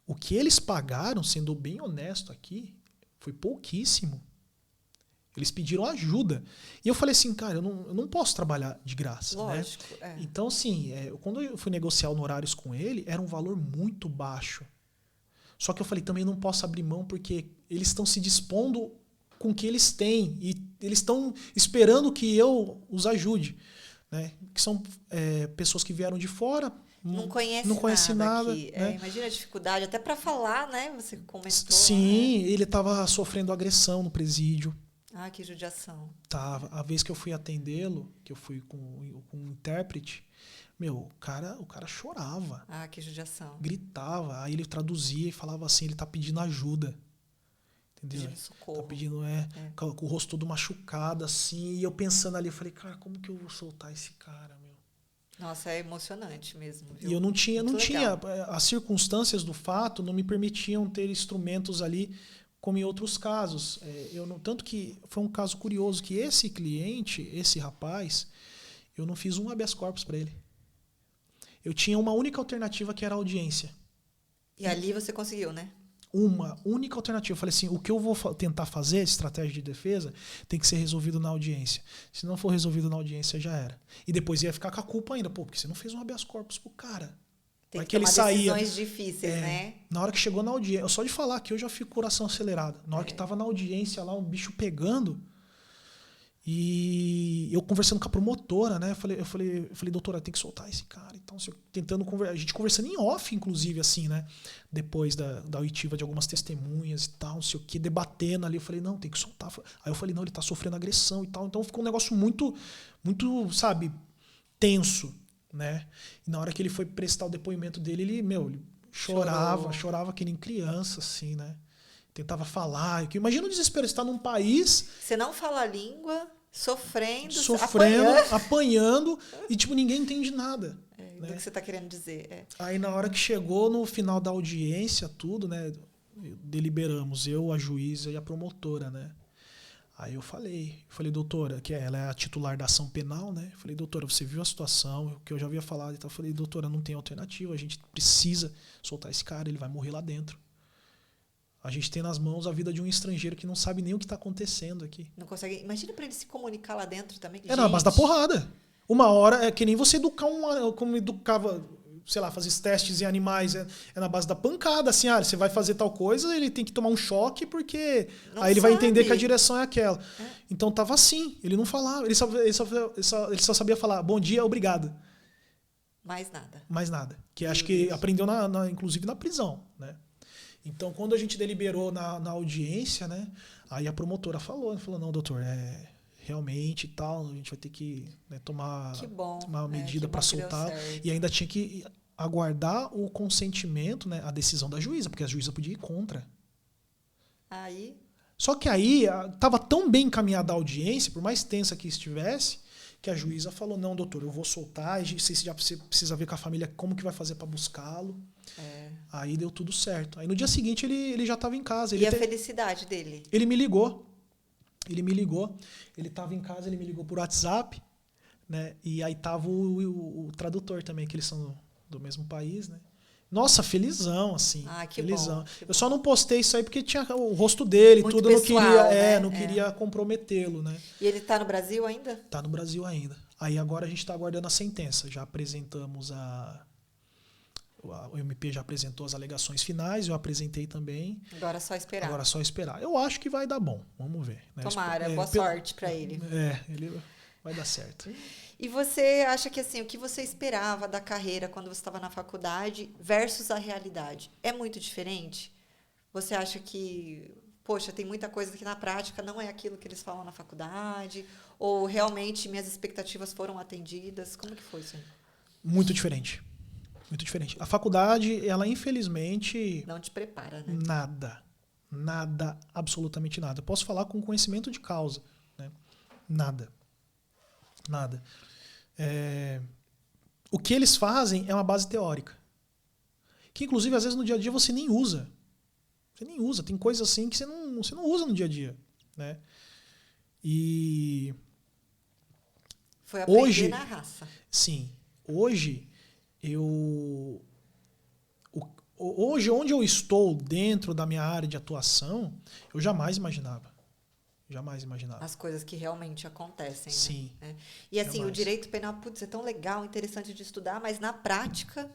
O que eles pagaram, sendo bem honesto aqui, foi pouquíssimo. Eles pediram ajuda. E eu falei assim, cara, eu não posso trabalhar de graça. Lógico. Né? Então, assim, quando eu fui negociar honorários com ele, era um valor muito baixo. Só que eu falei, também não posso abrir mão, porque eles estão se dispondo com o que eles têm. E eles estão esperando que eu os ajude. Né? Que são pessoas que vieram de fora, não conhece nada. Né? Imagina a dificuldade, até para falar, né? Você comentou. Sim, né? ele estava sofrendo agressão no presídio. Ah, que judiação. Tava. A vez que eu fui atendê-lo, que eu fui com um intérprete, o cara chorava. Ah, que judiação. Gritava. Aí ele traduzia e falava assim, ele tá pedindo ajuda. Entendeu? Pedindo socorro. Tá pedindo, com o rosto todo machucado, assim. E eu pensando ali, eu falei, cara, como que eu vou soltar esse cara, meu? Nossa, é emocionante mesmo. Viu? E eu não tinha legal. as circunstâncias do fato não me permitiam ter instrumentos ali como em outros casos. Tanto que foi um caso curioso que esse cliente, esse rapaz, eu não fiz um habeas corpus para ele. Eu tinha uma única alternativa que era a audiência. E ali você conseguiu, né? Uma única alternativa. Eu falei assim, o que eu vou tentar fazer, estratégia de defesa, tem que ser resolvido na audiência. Se não for resolvido na audiência, já era. E depois ia ficar com a culpa ainda. Porque você não fez um habeas corpus pro cara. Tem que ele tomar saía, decisões difíceis, né? Na hora que chegou na audiência, só de falar aqui eu já fico com o coração acelerado. Na hora que tava na audiência lá, um bicho pegando, e eu conversando com a promotora, né? Eu falei, doutora, tem que soltar esse cara. Então, tentando conversar, a gente conversando em off, inclusive, assim, né? Depois da oitiva de algumas testemunhas e tal, não sei o que, debatendo ali. Eu falei, não, tem que soltar. Aí eu falei, não, ele tá sofrendo agressão e tal. Então ficou um negócio muito, muito, sabe, tenso. Né? E na hora que ele foi prestar o depoimento dele, ele chorava que nem criança, assim, né? Tentava falar. Imagina o desespero, você está num país... Você não fala a língua, sofrendo apanhando e, tipo, ninguém entende nada. Do que você está querendo dizer. Aí, na hora que chegou no final da audiência, tudo, né? Deliberamos, eu, a juíza e a promotora, né? Aí eu falei, doutora, que ela é a titular da ação penal, né? Eu falei, doutora, você viu a situação, o que eu já havia falado e tal. Eu falei, doutora, não tem alternativa, a gente precisa soltar esse cara, ele vai morrer lá dentro. A gente tem nas mãos a vida de um estrangeiro que não sabe nem o que está acontecendo aqui. Não consegue. Imagina para ele se comunicar lá dentro também. Na base da porrada. Uma hora é que nem você educar como educava, sei lá, fazer testes em animais, na base da pancada, assim, você vai fazer tal coisa, ele tem que tomar um choque, porque não aí ele sabe. vai entender que a direção é aquela. Então tava assim, ele não falava, ele só sabia falar bom dia, obrigado. Mais nada. Que acho que aprendeu, inclusive, na prisão, né? Então, quando a gente deliberou na audiência, né, aí a promotora falou, não, doutor, realmente e tal, a gente vai ter que, né, tomar uma medida para soltar. E ainda tinha que aguardar o consentimento, né, a decisão da juíza, porque a juíza podia ir contra. Só que aí estava tão bem encaminhada a audiência, por mais tensa que estivesse, que a juíza falou, não, doutor, eu vou soltar, você já precisa ver com a família como que vai fazer para buscá-lo. Aí deu tudo certo. Aí no dia seguinte ele já estava em casa. E a felicidade dele? Ele me ligou. Ele estava em casa, ele me ligou por WhatsApp, né? E aí tava o tradutor também, que eles são do mesmo país, né? Nossa, felizão, assim. Que felizão. Bom, que eu só não postei isso aí porque tinha o rosto dele, muito tudo, pessoal, não queria comprometê-lo, né? E ele tá no Brasil ainda? Tá no Brasil ainda. Aí agora a gente está aguardando a sentença. Já apresentamos o MP já apresentou as alegações finais, eu apresentei também. Agora é só esperar. Eu acho que vai dar bom, vamos ver. Né? Tomara, boa sorte para ele. Ele vai dar certo. E você acha que assim, o que você esperava da carreira quando você estava na faculdade versus a realidade é muito diferente? Você acha que, poxa, tem muita coisa que na prática não é aquilo que eles falam na faculdade? Ou realmente minhas expectativas foram atendidas? Como que foi isso aí? Muito diferente. Muito diferente. A faculdade, ela infelizmente... Não te prepara, né? Nada, absolutamente nada. Eu posso falar com conhecimento de causa. Né? Nada. O que eles fazem é uma base teórica. Que, inclusive, às vezes no dia a dia você nem usa. Você nem usa. Tem coisas assim que você não usa no dia a dia. Né? E... Foi aprender na raça. Sim. Hoje, onde eu estou dentro da minha área de atuação, eu jamais imaginava. Jamais imaginava. As coisas que realmente acontecem. Sim. Né? E assim, Jamais. o direito penal, putz, é tão legal, interessante de estudar, mas na prática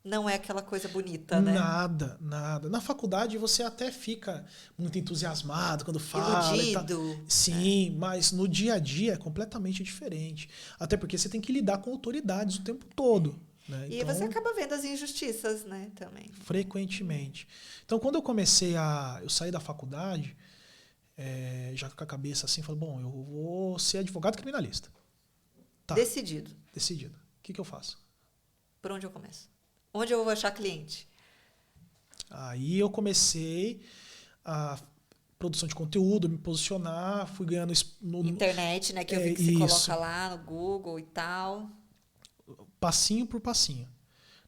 não é aquela coisa bonita, né? Nada, nada. Na faculdade você até fica muito entusiasmado quando fala. Iludido. Sim, mas no dia a dia é completamente diferente. Até porque você tem que lidar com autoridades o tempo todo. Né? E você acaba vendo as injustiças, né, também. Frequentemente. Então, quando eu saí da faculdade, já com a cabeça assim, falei, bom, eu vou ser advogado criminalista. Tá. Decidido. Decidido. O que eu faço? Por onde eu começo? Onde eu vou achar cliente? Aí eu comecei a produção de conteúdo, me posicionar, fui ganhando Internet, né, que eu vi que se coloca lá no Google e tal. Passinho por passinho.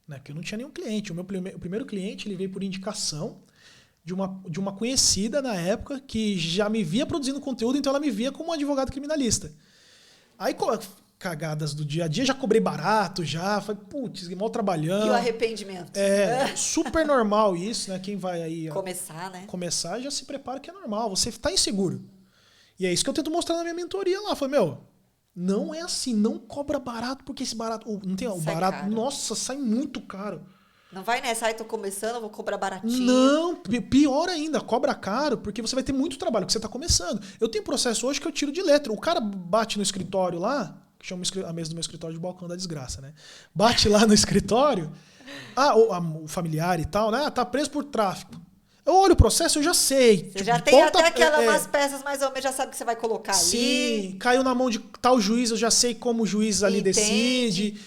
Né? Porque eu não tinha nenhum cliente. O primeiro cliente ele veio por indicação de uma conhecida na época que já me via produzindo conteúdo, então ela me via como um advogado criminalista. Aí, cagadas do dia a dia, já cobrei barato, já. Falei, putz, mal trabalhando. E o arrependimento. Super normal isso, né? Quem vai aí começar já se prepara que é normal. Você tá inseguro. E é isso que eu tento mostrar na minha mentoria lá. Falei, não é assim, não cobra barato, porque esse barato. Não tem o barato. Caro. Nossa, sai muito caro. Não vai nessa, tô começando, eu vou cobrar baratinho. Não, pior ainda, cobra caro, porque você vai ter muito trabalho, porque você tá começando. Eu tenho processo hoje que eu tiro de letra. O cara bate no escritório lá, que chama a mesa do meu escritório de balcão da desgraça, né? Bate lá no escritório, o familiar e tal, né? Tá preso por tráfico. Eu olho o processo, eu já sei. Você já tem até umas peças mais ou menos, já sabe que você vai colocar ali. Sim, caiu na mão de tal juiz, eu já sei como o juiz ali decide.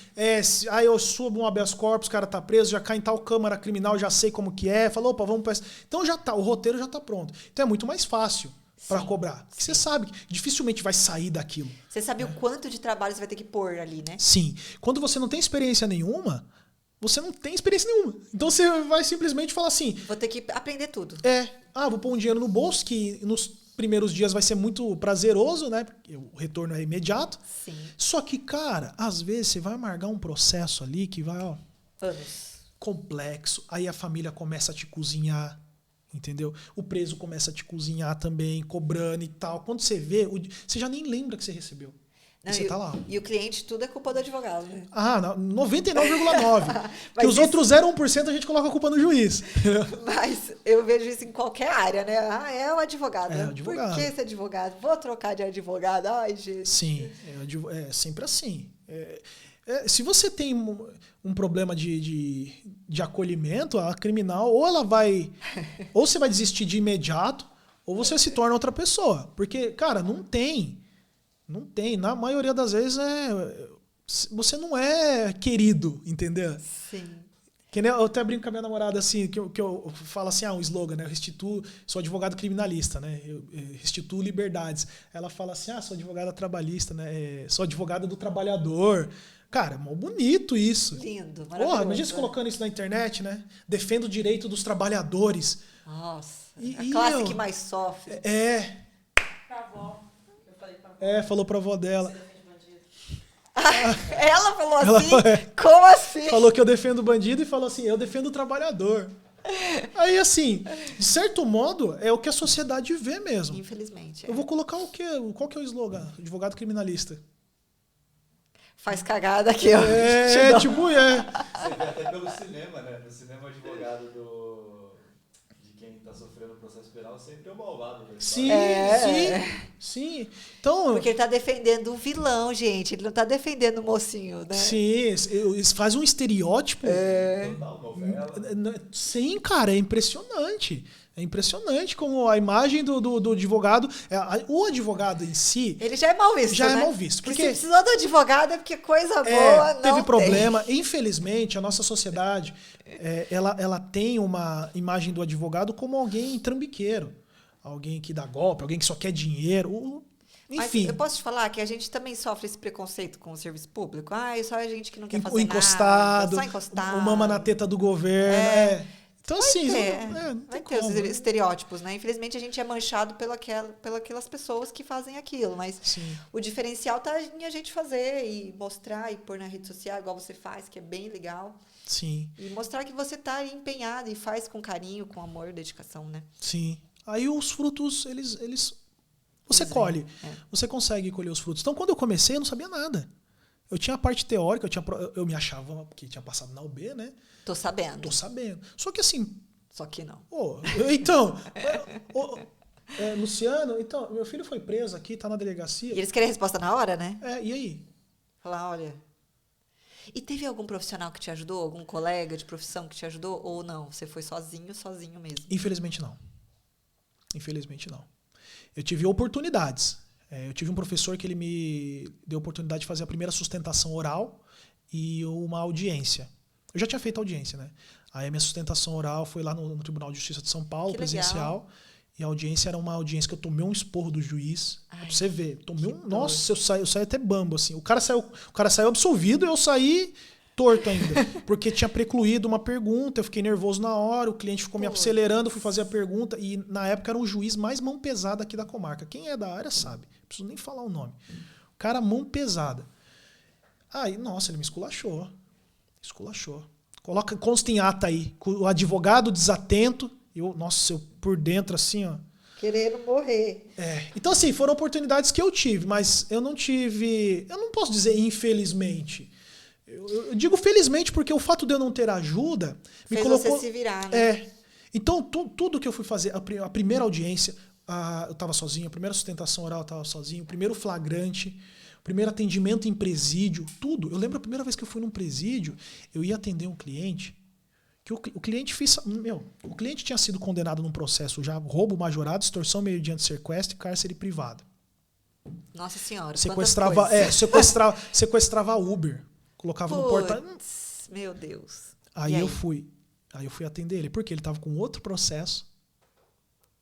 Aí eu subo um habeas corpus, o cara tá preso, já cai em tal câmara criminal, já sei como que é. Falou, opa, vamos pra essa. Então já tá, o roteiro já tá pronto. Então é muito mais fácil para cobrar. Porque você sabe que dificilmente vai sair daquilo. Você sabe o quanto de trabalho você vai ter que pôr ali, né? Sim. Quando você não tem experiência nenhuma, você não tem experiência nenhuma. Então você vai simplesmente falar assim... Vou ter que aprender tudo. Vou pôr um dinheiro no bolso, que nos primeiros dias vai ser muito prazeroso, né? Porque o retorno é imediato. Sim. Só que, cara, às vezes você vai amargar um processo ali que vai, anos. Complexo. Aí a família começa a te cozinhar, entendeu? O preso começa a te cozinhar também, cobrando e tal. Quando você vê, você já nem lembra que você recebeu. Não, você tá lá. E o cliente, tudo é culpa do advogado, né? 99,9%. Que os outros 0,1% a gente coloca a culpa no juiz. Mas eu vejo isso em qualquer área, né? É o advogado. É o advogado. Por que esse advogado? Vou trocar de advogado. Ai, gente. Sim, é sempre assim. Se você tem um problema de acolhimento, a criminal, ou ela vai... ou você vai desistir de imediato, ou você se torna outra pessoa. Porque, cara, não tem. Não tem. Na maioria das vezes você não é querido, entendeu? Sim. Que nem eu até brinco com a minha namorada assim, que eu falo assim, um slogan, né? Eu sou advogado criminalista, né? Eu restituo liberdades. Ela fala assim, sou advogada trabalhista, né? Sou advogada do trabalhador. Cara, é mó bonito isso. Lindo, maravilhoso. Porra, imagina você colocando isso na internet, né? Defendo o direito dos trabalhadores. Nossa, a classe que mais sofre. Pra avó. Falou pra avó dela. Ela falou assim? Como assim? Falou que eu defendo o bandido e falou assim, eu defendo o trabalhador. Aí, assim, de certo modo, é o que a sociedade vê mesmo. Infelizmente. Eu vou colocar o quê? Qual que é o slogan? Advogado criminalista. Faz cagada aqui, ó. Você vê até pelo cinema, né? No cinema, o advogado de quem está sofrendo o processo penal sempre é o malvado. Sim. Então, porque ele tá defendendo o vilão, gente. Ele não tá defendendo o mocinho, né? Sim, eles fazem um estereótipo. Total novela. Sim, cara, é impressionante. É impressionante como a imagem do advogado... O advogado em si... Ele já é mal visto, Já né? é mal visto. Porque se precisou do advogado é porque coisa boa não teve problema. Infelizmente, a nossa sociedade ela tem uma imagem do advogado como alguém trambiqueiro. Alguém que dá golpe, alguém que só quer dinheiro. Enfim. Mas eu posso te falar que a gente também sofre esse preconceito com o serviço público. Só a gente que não quer fazer encostado, nada. Só encostado. O mama na teta do governo. Então, assim, vai ter os estereótipos, né? Infelizmente, a gente é manchado pelas pessoas que fazem aquilo. Mas o diferencial tá em a gente fazer e mostrar e pôr na rede social, igual você faz, que é bem legal. Sim. E mostrar que você tá empenhado e faz com carinho, com amor, dedicação, né? Sim. Aí os frutos, eles você Desenho, colhe. Você consegue colher os frutos. Então, quando eu comecei, eu não sabia nada. Eu tinha a parte teórica, eu me achava que tinha passado na UB, né? Tô sabendo. Tô sabendo. Só que assim... Só que não. Então... Luciano, então, meu filho foi preso aqui, tá na delegacia. E eles querem a resposta na hora, né? E aí? Falar, olha... E teve algum profissional que te ajudou? Algum colega de profissão que te ajudou? Ou não? Você foi sozinho mesmo? Infelizmente não. Infelizmente não. Eu tive oportunidades. Eu tive um professor que ele me deu a oportunidade de fazer a primeira sustentação oral e uma audiência. Eu já tinha feito audiência, né? Aí a minha sustentação oral foi lá no Tribunal de Justiça de São Paulo, que presencial. Legal. E a audiência era uma audiência que eu tomei um esporro do juiz. Ai, pra você ver. Nossa, eu saí até bambo, assim. O cara saiu absolvido e eu saí torto ainda. Porque tinha precluído uma pergunta, eu fiquei nervoso na hora, o cliente ficou me acelerando, eu fui fazer a pergunta. E na época era um juiz mais mão pesada aqui da comarca. Quem é da área sabe. Não preciso nem falar o nome. O cara, mão pesada. Aí, nossa, ele me esculachou. Esculachou. Consta em ata aí. O advogado desatento. Nossa, eu por dentro assim, ó. Querendo morrer. Então, assim, foram oportunidades que eu tive, mas eu não tive... Eu não posso dizer infelizmente. Eu digo felizmente porque o fato de eu não ter ajuda me colocou... você se virar, né? Então, tudo que eu fui fazer, a primeira audiência, eu estava sozinho, a primeira sustentação oral eu estava sozinho, o primeiro flagrante, o primeiro atendimento em presídio, tudo. Eu lembro a primeira vez que eu fui num presídio, eu ia atender um cliente... que o cliente o cliente tinha sido condenado num processo já roubo majorado, extorsão mediante sequestro e cárcere privado. Nossa senhora, sequestrava Uber, colocava no portal. Meu Deus. Aí eu fui atender ele, porque ele estava com outro processo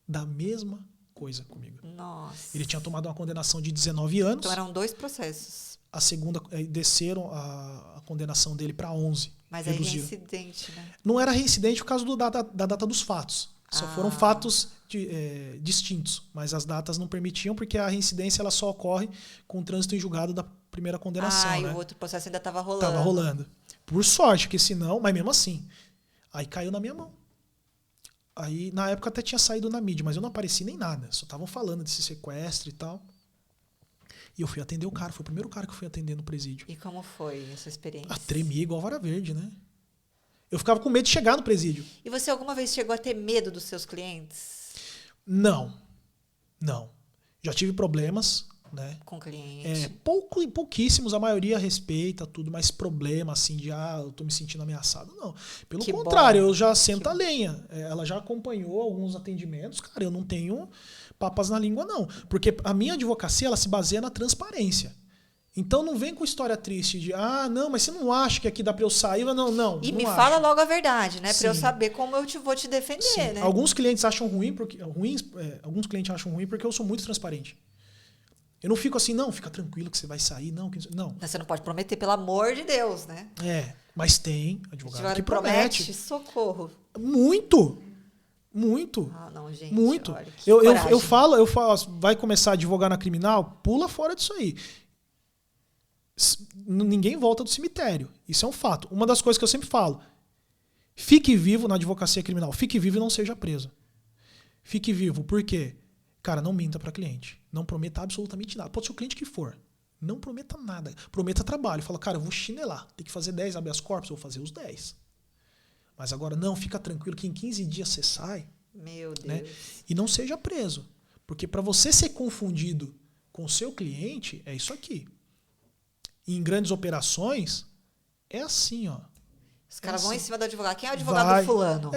da mesma coisa comigo. Nossa. Ele tinha tomado uma condenação de 19 anos. Então eram 2 processos. A segunda, desceram a condenação dele para 11. Mas reduziram. É reincidente, né? Não era reincidente por causa da data dos fatos. Só foram fatos distintos. Mas as datas não permitiam, porque a reincidência ela só ocorre com o trânsito em julgado da primeira condenação. E né? o outro processo ainda estava rolando. Estava rolando. Por sorte, porque senão... Mas mesmo assim. Aí caiu na minha mão. Aí, na época, até tinha saído na mídia, mas eu não apareci nem nada. Só estavam falando desse sequestro e tal. E eu fui atender o cara. Foi o primeiro cara que eu fui atender no presídio. E como foi essa experiência? Tremia igual vara verde, né? Eu ficava com medo de chegar no presídio. E você alguma vez chegou a ter medo dos seus clientes? Não. Já tive problemas, né? Com cliente? Pouquíssimos. A maioria respeita tudo, mas problema assim de eu tô me sentindo ameaçado. Não. Pelo contrário, eu já sento a lenha. Ela já acompanhou alguns atendimentos. Cara, eu não tenho papas na língua, não. Porque a minha advocacia, ela se baseia na transparência. Então não vem com história triste de, não, mas você não acha que aqui dá pra eu sair? Não. E não me acho. fala logo a verdade, né? Sim. Pra eu saber como eu vou te defender, Sim. né? Alguns clientes acham ruim, alguns clientes acham ruim porque eu sou muito transparente. Eu não fico assim, não, fica tranquilo que você vai sair, não. Você não pode prometer, pelo amor de Deus, né? Mas tem advogado que promete. Socorro. Muito. Não, gente. Muito. Olha, eu falo, vai começar a advogar na criminal, pula fora disso aí. Ninguém volta do cemitério. Isso é um fato. Uma das coisas que eu sempre falo, fique vivo na advocacia criminal. Fique vivo e não seja preso. Fique vivo. Por quê? Cara, não minta para cliente. Não prometa absolutamente nada. Pode ser o cliente que for. Não prometa nada. Prometa trabalho. Fala, cara, eu vou chinelar. Tem que fazer 10 habeas corpus, eu vou fazer os 10. Mas agora, não, fica tranquilo que em 15 dias você sai. Meu Deus. Né? E não seja preso. Porque para você ser confundido com o seu cliente, é isso aqui. Em grandes operações, é assim, ó. Os caras vão em cima do advogado. Quem é o advogado do fulano?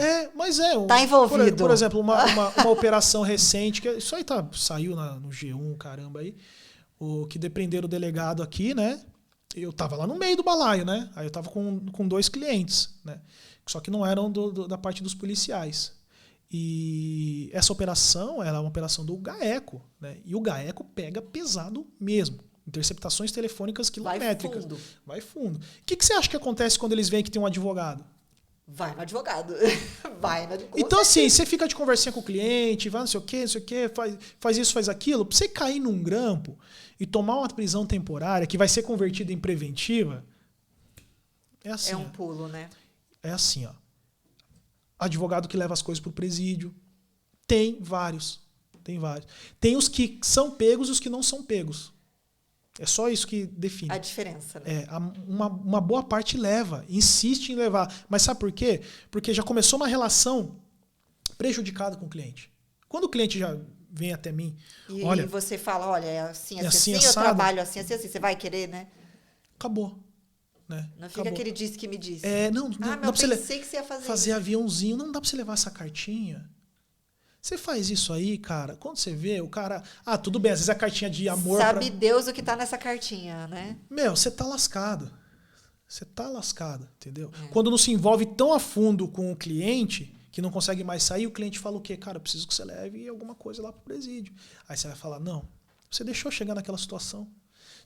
Tá envolvido. Por exemplo, uma operação recente, que isso aí saiu no G1, caramba, aí, que dependeram o delegado aqui, né? Eu tava lá no meio do balaio, né? Aí eu tava com 2 clientes, né? Só que não eram da parte dos policiais. E essa operação, ela é uma operação do GAECO, né? E o GAECO pega pesado mesmo. Interceptações telefônicas quilométricas. Vai fundo. O que você acha que acontece quando eles veem que tem um advogado? Vai no advogado. Então, assim, você fica de conversinha com o cliente, vai não sei o quê, faz isso, faz aquilo. Pra você cair num grampo e tomar uma prisão temporária que vai ser convertida em preventiva, é assim. É um pulo, né? É assim, ó. Advogado que leva as coisas pro presídio. Tem vários. Tem vários. Tem os que são pegos e os que não são pegos. É só isso que define. A diferença, né? Uma boa parte leva, insiste em levar. Mas sabe por quê? Porque já começou uma relação prejudicada com o cliente. Quando o cliente já vem até mim, e você fala, olha, é assim, eu assado, trabalho assim, você vai querer, né? Acabou. Né? Não fica Acabou. aquele disse que me disse. Não dá pra eu pensei que você ia fazer aviãozinho, não dá pra você levar essa cartinha. Você faz isso aí, cara, quando você vê, o cara... tudo bem, às vezes a cartinha de amor... Sabe Deus o que tá nessa cartinha, né? Você tá lascado. Você tá lascado, entendeu? Quando não se envolve tão a fundo com o cliente, que não consegue mais sair, o cliente fala o quê? Cara, eu preciso que você leve alguma coisa lá pro presídio. Aí você vai falar, não, você deixou chegar naquela situação.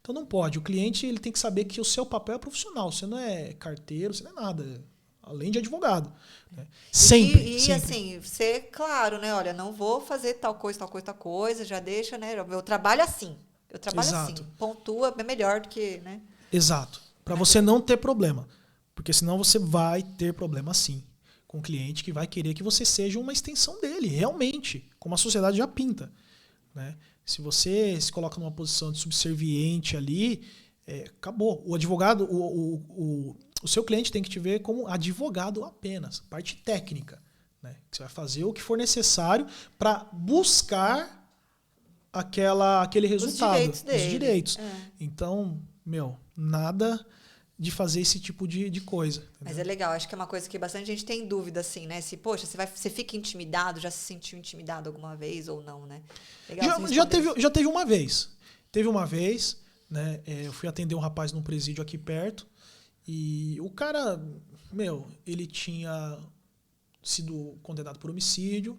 Então não pode. O cliente ele tem que saber que o seu papel é profissional. Você não é carteiro, você não é nada. Além de advogado. Né? Sempre. E assim, ser claro, né? Olha, não vou fazer tal coisa, já deixa, né? Eu trabalho assim. Eu trabalho Exato. assim. Pontua, é melhor do que, né? Exato. Para você não ter problema. Porque senão você vai ter problema sim. Com o cliente que vai querer que você seja uma extensão dele, realmente. Como a sociedade já pinta. Né? Se você se coloca numa posição de subserviente ali, acabou. O advogado, o seu cliente tem que te ver como advogado apenas, parte técnica. Né? Você vai fazer o que for necessário para buscar aquele resultado. Os direitos dele. Então, nada de fazer esse tipo de coisa. Entendeu? Mas é legal, acho que é uma coisa que bastante gente tem dúvida, assim, né? Se, poxa, você fica intimidado, já se sentiu intimidado alguma vez ou não, né? Legal já teve uma vez. Teve uma vez, né? Eu fui atender um rapaz num presídio aqui perto e o cara, ele tinha sido condenado por homicídio,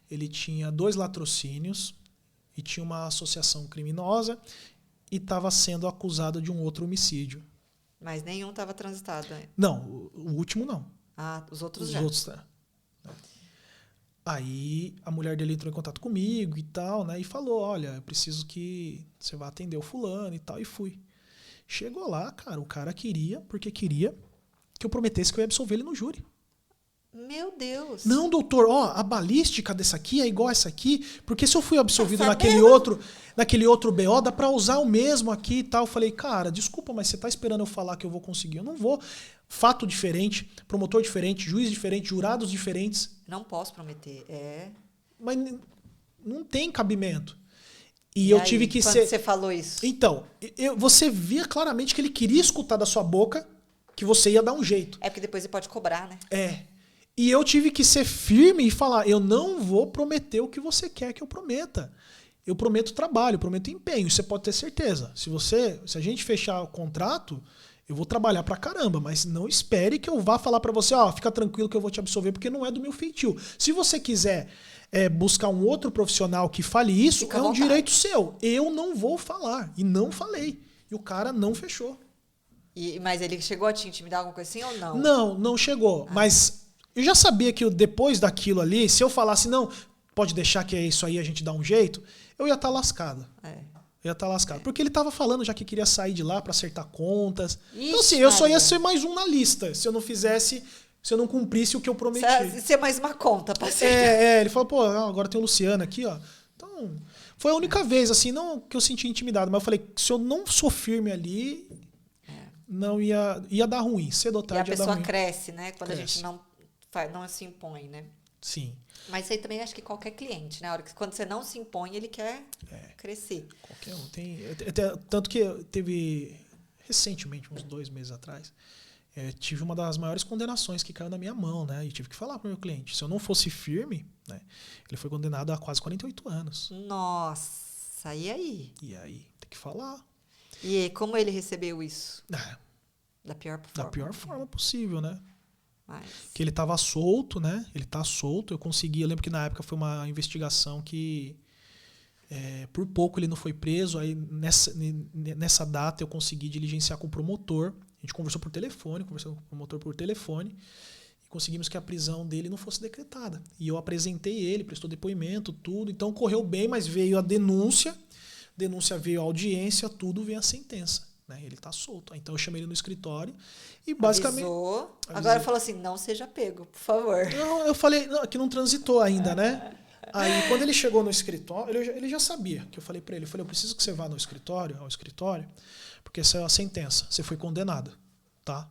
ele tinha 2 latrocínios e tinha uma associação criminosa e estava sendo acusado de um outro homicídio. Mas nenhum estava transitado. Não, o último não. Os outros Os já. outros tá. Aí a mulher dele entrou em contato comigo e tal, né? E falou, olha, eu preciso que você vá atender o fulano e tal. E fui. Chegou lá, cara, o cara queria que eu prometesse que eu ia absolver ele no júri. Meu Deus. Não, doutor, a balística dessa aqui é igual a essa aqui, porque se eu fui absolvido naquele outro BO, dá pra usar o mesmo aqui e tal. Eu falei, cara, desculpa, mas você tá esperando eu falar que eu vou conseguir? Eu não vou. Fato diferente, promotor diferente, juiz diferente, jurados diferentes. Não posso prometer, Mas não tem cabimento. E eu aí, tive que quando ser... você falou isso? Então, você via claramente que ele queria escutar da sua boca que você ia dar um jeito. É porque depois ele pode cobrar, né? E eu tive que ser firme e falar, eu não vou prometer o que você quer que eu prometa. Eu prometo trabalho, eu prometo empenho, você pode ter certeza. Se a gente fechar o contrato, eu vou trabalhar pra caramba, mas não espere que eu vá falar pra você, fica tranquilo que eu vou te absolver, porque não é do meu feitio. Se você quiser buscar um outro profissional que fale isso, é um direito seu. Eu não vou falar. E não falei. E o cara não fechou. Mas ele chegou a te intimidar alguma coisa assim ou não? Não chegou. Mas eu já sabia que depois daquilo ali, se eu falasse, não, pode deixar que é isso aí, a gente dá um jeito, eu ia estar lascado. Eu ia estar lascado. Porque ele estava falando já que queria sair de lá para acertar contas. Então, assim, eu só ia ser mais um na lista. Se eu não cumprisse o que eu prometi. Ser mais uma conta, parceiro. Ele falou, pô, agora tem o Luciano aqui, ó. Então, foi a única vez, assim, não que eu senti intimidado, mas eu falei, se eu não sou firme ali, não ia dar ruim. Cedo ou tarde ia dar ruim. E a pessoa cresce, né? Quando a gente não se impõe, né? Sim. Mas isso aí também acho que qualquer cliente, né? Quando você não se impõe, ele quer crescer. Qualquer um. Tanto que teve recentemente, uns 2 meses atrás, tive uma das maiores condenações que caiu na minha mão, né? E tive que falar para o meu cliente. Se eu não fosse firme, né? Ele foi condenado a quase 48 anos. Nossa, e aí? E aí, tem que falar. E como ele recebeu isso? Da pior forma. Da pior forma possível, né? Mas... Que ele estava solto, né? Ele tá solto. Eu lembro que na época foi uma investigação que por pouco ele não foi preso. Aí nessa data eu consegui diligenciar com o promotor. A gente conversou por telefone, conversou com o promotor por telefone. E conseguimos que a prisão dele não fosse decretada. E eu apresentei ele, prestou depoimento, tudo. Então correu bem, mas veio a denúncia. Denúncia veio a audiência, tudo veio a sentença. Né? Ele está solto. Então eu chamei ele no escritório e basicamente... Avisou. Agora falou assim, não seja pego, por favor. Não, eu falei que não transitou ainda, né? Aí, quando ele chegou no escritório, ele já sabia que eu falei para ele. Eu falei, eu preciso que você vá ao escritório, porque essa é a sentença. Você foi condenado, tá?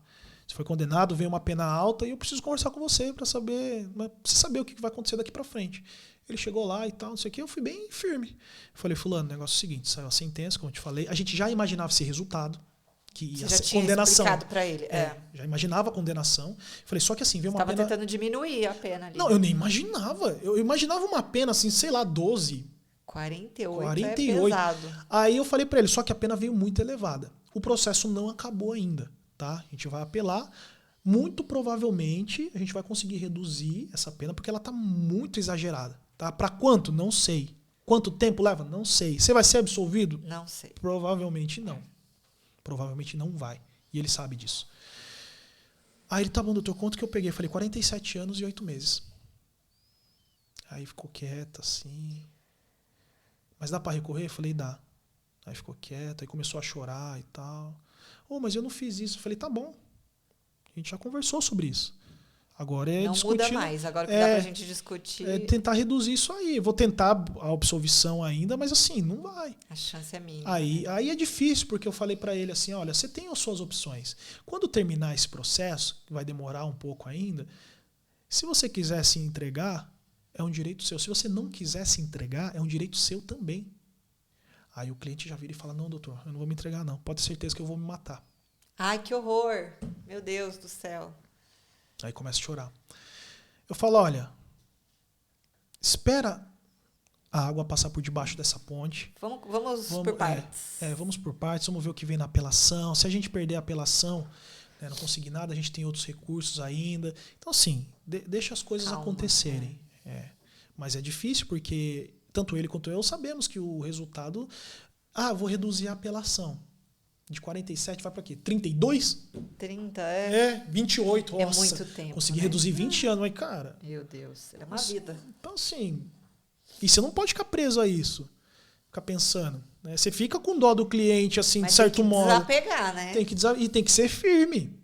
Você foi condenado, veio uma pena alta e eu preciso conversar com você para saber, pra você saber o que vai acontecer daqui para frente. Ele chegou lá e tal, não sei o que, eu fui bem firme. Eu falei, fulano, o negócio é o seguinte, saiu a sentença, como eu te falei, a gente já imaginava esse resultado, que ia Você já ser tinha condenação. explicado para ele. Já imaginava a condenação. Eu falei, só que assim, veio uma Estava pena... tentando diminuir a pena ali. Não, eu nem imaginava. Eu imaginava uma pena assim, sei lá, 12. 48 é pesado. Aí eu falei para ele, só que a pena veio muito elevada. O processo não acabou ainda, tá? A gente vai apelar. Muito provavelmente a gente vai conseguir reduzir essa pena porque ela tá muito exagerada, tá? Para quanto? Não sei. Quanto tempo leva? Não sei. Você vai ser absolvido? Não sei. Provavelmente não. Provavelmente não vai. E ele sabe disso. Aí ele, tá bom, doutor, quanto que eu peguei? Eu falei, 47 anos e 8 meses. Aí ficou quieto, assim. Mas dá para recorrer? Eu falei, dá. Aí ficou quieto, aí começou a chorar e tal. Mas eu não fiz isso. Eu falei, tá bom. A gente já conversou sobre isso. Agora é não discutir. Não muda mais. Agora o que dá pra gente discutir... É tentar reduzir isso aí. Vou tentar a absolvição ainda, mas assim, não vai. A chance é mínima. Aí é difícil, porque eu falei para ele assim, olha, você tem as suas opções. Quando terminar esse processo, que vai demorar um pouco ainda, se você quiser se entregar, é um direito seu. Se você não quiser se entregar, é um direito seu também. Aí o cliente já vira e fala, não, doutor, eu não vou me entregar não. Pode ter certeza que eu vou me matar. Ai, que horror. Meu Deus do céu. Aí começa a chorar. Eu falo, olha, espera a água passar por debaixo dessa ponte. Vamos por partes. Vamos por partes, vamos ver o que vem na apelação. Se a gente perder a apelação, né, não conseguir nada, a gente tem outros recursos ainda. Então, assim, deixa as coisas acontecerem. Mas é difícil porque tanto ele quanto eu sabemos que o resultado... vou reduzir a apelação. De 47 vai para quê? 32? 30, 28. É nossa, muito tempo. Consegui reduzir 20 anos, mas, cara... Meu Deus, é uma vida. Então, assim... E você não pode ficar preso a isso. Ficar pensando. Né? Você fica com dó do cliente, assim, mas de certo modo. Tem que desapegar, né? E tem que ser firme.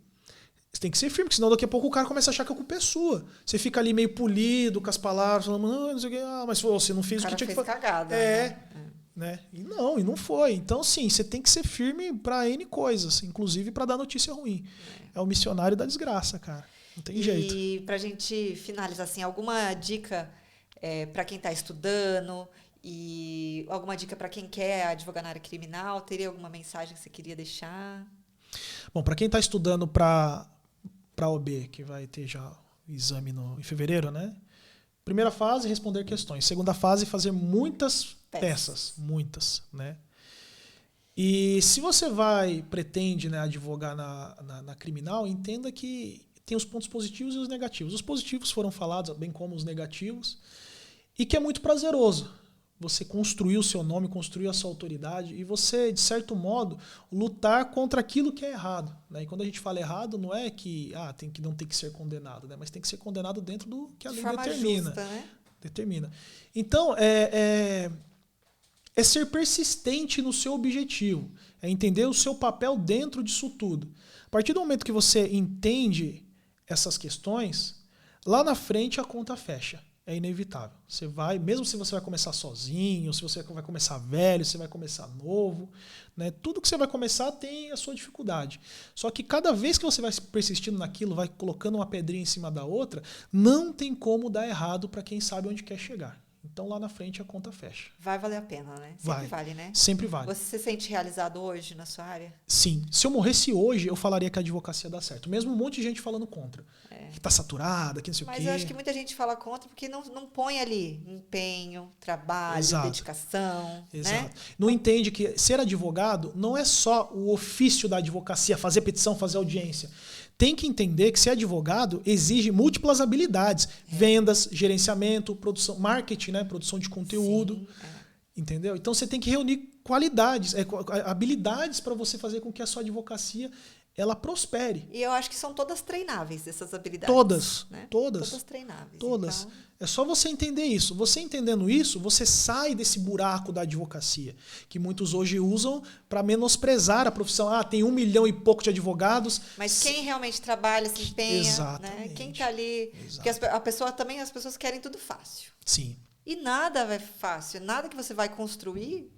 Você tem que ser firme, porque senão daqui a pouco o cara começa a achar que a culpa é sua. Você fica ali meio polido com as palavras, falando, não sei o que, mas você não fez o que tinha que fazer. Cagada, né? E não foi. Então, sim, você tem que ser firme para N coisas, inclusive para dar notícia ruim. É o missionário da desgraça, cara. Não tem jeito. E pra gente finalizar, assim, alguma dica para quem está estudando e alguma dica para quem quer advogar na área criminal? Teria alguma mensagem que você queria deixar? Bom, para quem está estudando para OB, que vai ter já o exame em fevereiro, né? Primeira fase, responder questões. Segunda fase, fazer muitas peças. Muitas, né? E se você pretende, né, advogar na criminal, entenda que tem os pontos positivos e os negativos. Os positivos foram falados, bem como os negativos, e que é muito prazeroso. Você construir o seu nome, construir a sua autoridade e você, de certo modo, lutar contra aquilo que é errado. Né? E quando a gente fala errado, não é que não tem que ser condenado, né? Mas tem que ser condenado dentro do que a lei determina. Justa, né? Determina. Então, é ser persistente no seu objetivo. É entender o seu papel dentro disso tudo. A partir do momento que você entende essas questões, lá na frente a conta fecha. É inevitável. Você vai, mesmo se você vai começar sozinho, se você vai começar velho, se vai começar novo, né? Tudo que você vai começar tem a sua dificuldade. Só que cada vez que você vai persistindo naquilo, vai colocando uma pedrinha em cima da outra, não tem como dar errado para quem sabe onde quer chegar. Então lá na frente a conta fecha. Vai valer a pena, né? Sempre vale, né? Sempre vale. Você se sente realizado hoje na sua área? Sim. Se eu morresse hoje, eu falaria que a advocacia dá certo. Mesmo um monte de gente falando contra. Que tá saturada, que não sei o quê. Mas eu acho que muita gente fala contra porque não põe ali empenho, trabalho, dedicação. Exato. Né? Não entende que ser advogado não é só o ofício da advocacia, fazer petição, fazer audiência. Tem que entender que ser advogado exige múltiplas habilidades. Vendas, gerenciamento, produção, marketing, né? Produção de conteúdo. Sim, entendeu? Então você tem que reunir qualidades, habilidades para você fazer com que a sua advocacia ela prospere. E eu acho que são todas treináveis, essas habilidades. Todas. Né? Todas. Todas treináveis. Todas. Então... É só você entender isso. Você entendendo isso, você sai desse buraco da advocacia, que muitos hoje usam para menosprezar a profissão. Tem 1 milhão e pouco de advogados. Mas quem realmente trabalha, se empenha, exatamente, né? Quem está ali... Exato. Porque as pessoas querem tudo fácil. Sim. E nada é fácil, nada que você vai construir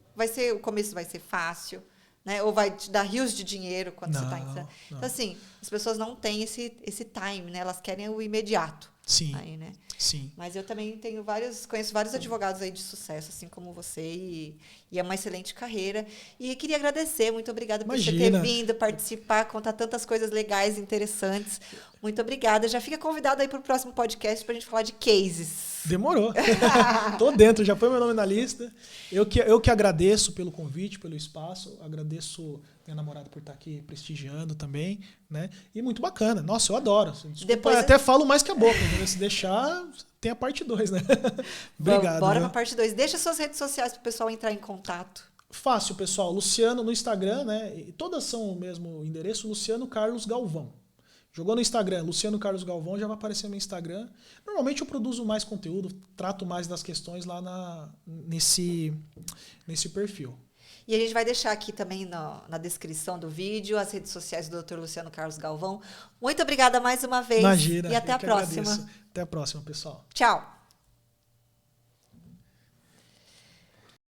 o começo vai ser fácil, né? Ou vai te dar rios de dinheiro quando você está entrando. Então, assim, as pessoas não têm esse time, né? Elas querem o imediato. Sim. Aí, né? Sim. Mas eu também conheço vários advogados aí de sucesso, assim como você, e é uma excelente carreira. E queria agradecer, muito obrigada por você ter vindo, participar, contar tantas coisas legais e interessantes. Muito obrigada. Já fica convidado aí para o próximo podcast para a gente falar de cases. Demorou. Tô dentro, já foi meu nome na lista. Eu que agradeço pelo convite, pelo espaço. Agradeço minha namorada por estar aqui prestigiando também, né? E muito bacana. Nossa, eu adoro. Desculpa, depois até falo mais que a boca. Se deixar, tem a parte 2, né? Obrigado. Bora pra parte 2. Deixa suas redes sociais pro pessoal entrar em contato. Fácil, pessoal. Luciano no Instagram, né? E todas são o mesmo endereço, Luciano Carlos Galvão. Jogou no Instagram, Luciano Carlos Galvão, já vai aparecer no Instagram. Normalmente eu produzo mais conteúdo, trato mais das questões lá nesse perfil. E a gente vai deixar aqui também na descrição do vídeo as redes sociais do Dr. Luciano Carlos Galvão. Muito obrigada mais uma vez. Imagina, e até a próxima. Agradeço. Até a próxima, pessoal. Tchau.